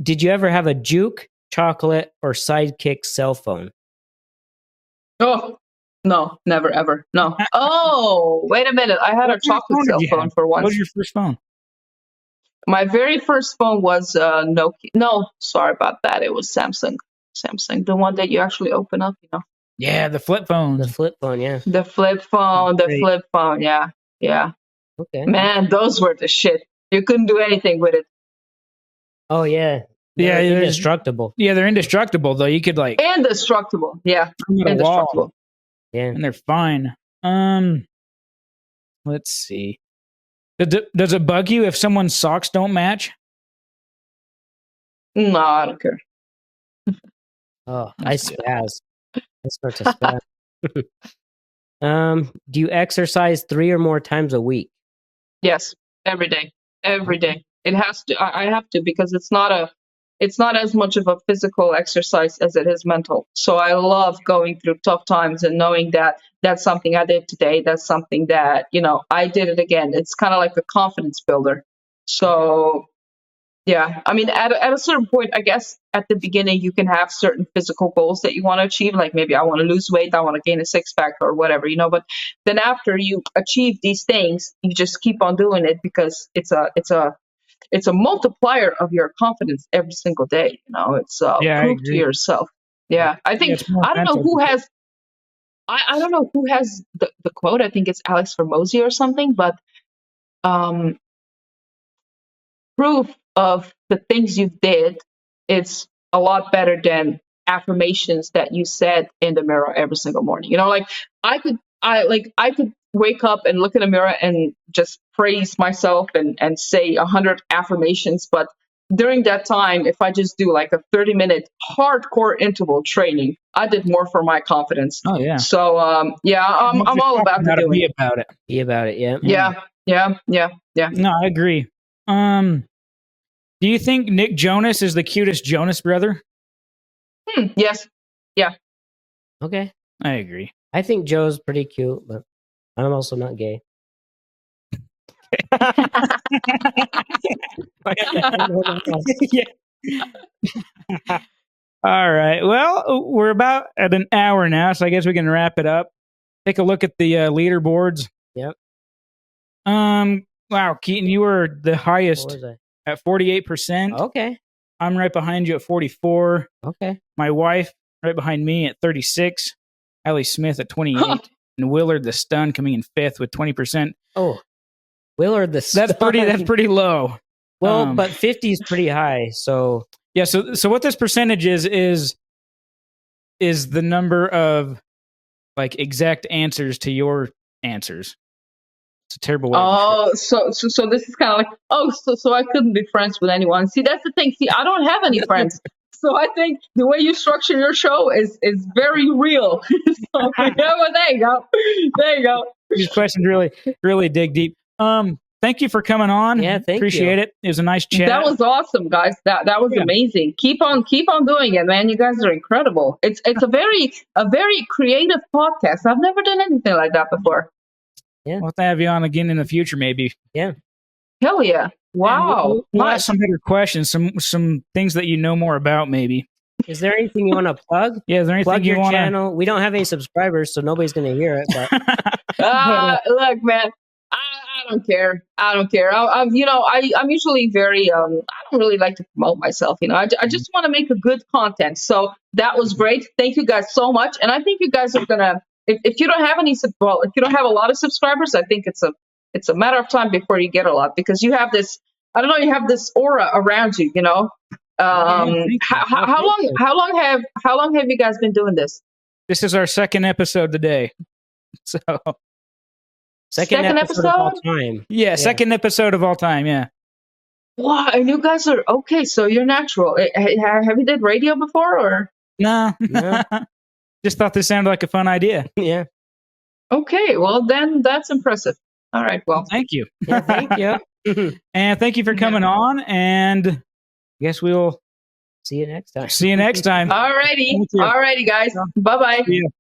Did you ever have a Juke, chocolate, or Sidekick cell phone? Oh no, never ever. No. Oh, wait a minute. I had a chocolate cell phone for once. What was your first phone? My very first phone was Nokia. No, sorry about that. It was Samsung. Samsung, the one that you actually open up, you know. Yeah, the flip phone. The flip phone, yeah. The flip phone. Yeah. Okay. Man, those were the shit. You couldn't do anything with it. Oh, yeah. Yeah, They're there's- indestructible. Yeah, they're indestructible though. You could like Indestructible. Yeah. throw them at a wall Indestructible. Yeah. and they're fine. Let's see. Does it bug you if someone's socks don't match? No, I don't care. Oh, I spaz. I start to spaz. Do you exercise 3 or more times a week? Yes, every day. Every day. It has to. I have to because it's not as much of a physical exercise as it is mental. So I love going through tough times and knowing that that's something I did today. That's something that, I did it again. It's kind of like a confidence builder. So yeah, I mean, at a certain point, I guess at the beginning, you can have certain physical goals that you want to achieve. Like maybe I want to lose weight, I want to gain a 6-pack or whatever, but then after you achieve these things, you just keep on doing it because it's a multiplier of your confidence every single day. It's Yeah, I proof to agree. yourself. Yeah, I think it's more I don't know mental. who has. I don't know who has the quote. I think it's Alex Hormozy or something. But proof of the things you did, it's a lot better than affirmations that you said in the mirror every single morning. Like I could wake up and look in the mirror and just praise myself and say 100 affirmations, but during that time, if I just do like a 30-minute hardcore interval training, I did more for my confidence. Oh yeah. So I'm all about Gotta doing be it. about it. Be about it, yeah. Yeah. No, I agree. Do Do you think Nick Jonas is the cutest Jonas brother? Yes. Okay. I agree. I think Joe's pretty cute, but I'm also not gay. Yeah. All right. Well, we're about at an hour now, so I guess we can wrap it up. Take a look at the leaderboards. Yep. Wow, Keaton, you were the What highest was I? at 48%. Okay. I'm right behind you at 44. Okay. My wife right behind me at 36. Allie Smith at 28. Huh. And Willard the Stun coming in 5th with 20%. Oh, Willard the That's pretty low. Well, but 50 is pretty high. So Yeah, so what this percentage is the number of like exact answers to your answers. It's a terrible way. Oh, so this is kind of like, so I couldn't be friends with anyone. See, that's the thing. See, I don't have any friends. So I think the way you structure your show is very real. So, yeah, well, there you go. There you go. These questions really dig deep. Thank you for coming on. Yeah, thank Appreciate you. it. It was a nice chat. That was awesome, guys. That was amazing. Keep on doing it, man. You guys are incredible. It's a very creative podcast. I've never done anything like that before. Yeah. We'll have to have you on again in the future, maybe. yeah. Hell yeah. Wow. We'll ask Nice. some better questions, some things that you know more about, maybe. Is there anything you want to plug? Yeah, is there anything Plug you your want to? channel. We don't have any subscribers, so nobody's going to hear it. But Look, man. I don't care. I'm usually very I don't really like to promote myself. I just want to make a good content. So that was great. Thank you guys so much. And I think you guys are gonna. If you don't have if you don't have a lot of subscribers, I think it's a matter of time before you get a lot, because you have this. I don't know. You have this aura around you. How long have you guys been doing this? This is our second episode today. So second episode of all time. yeah, second episode of all time. Yeah. Wow, and you guys are okay. So you're natural. Have you did radio before or? No. No. Just thought this sounded like a fun idea. Yeah. Okay, well then that's impressive. All right, well. Thank you. Yeah. Thank you. And thank you for coming on. And I guess we'll See you next time. see you next time. Alrighty. Thank you. Alrighty, guys. Bye-bye. See ya.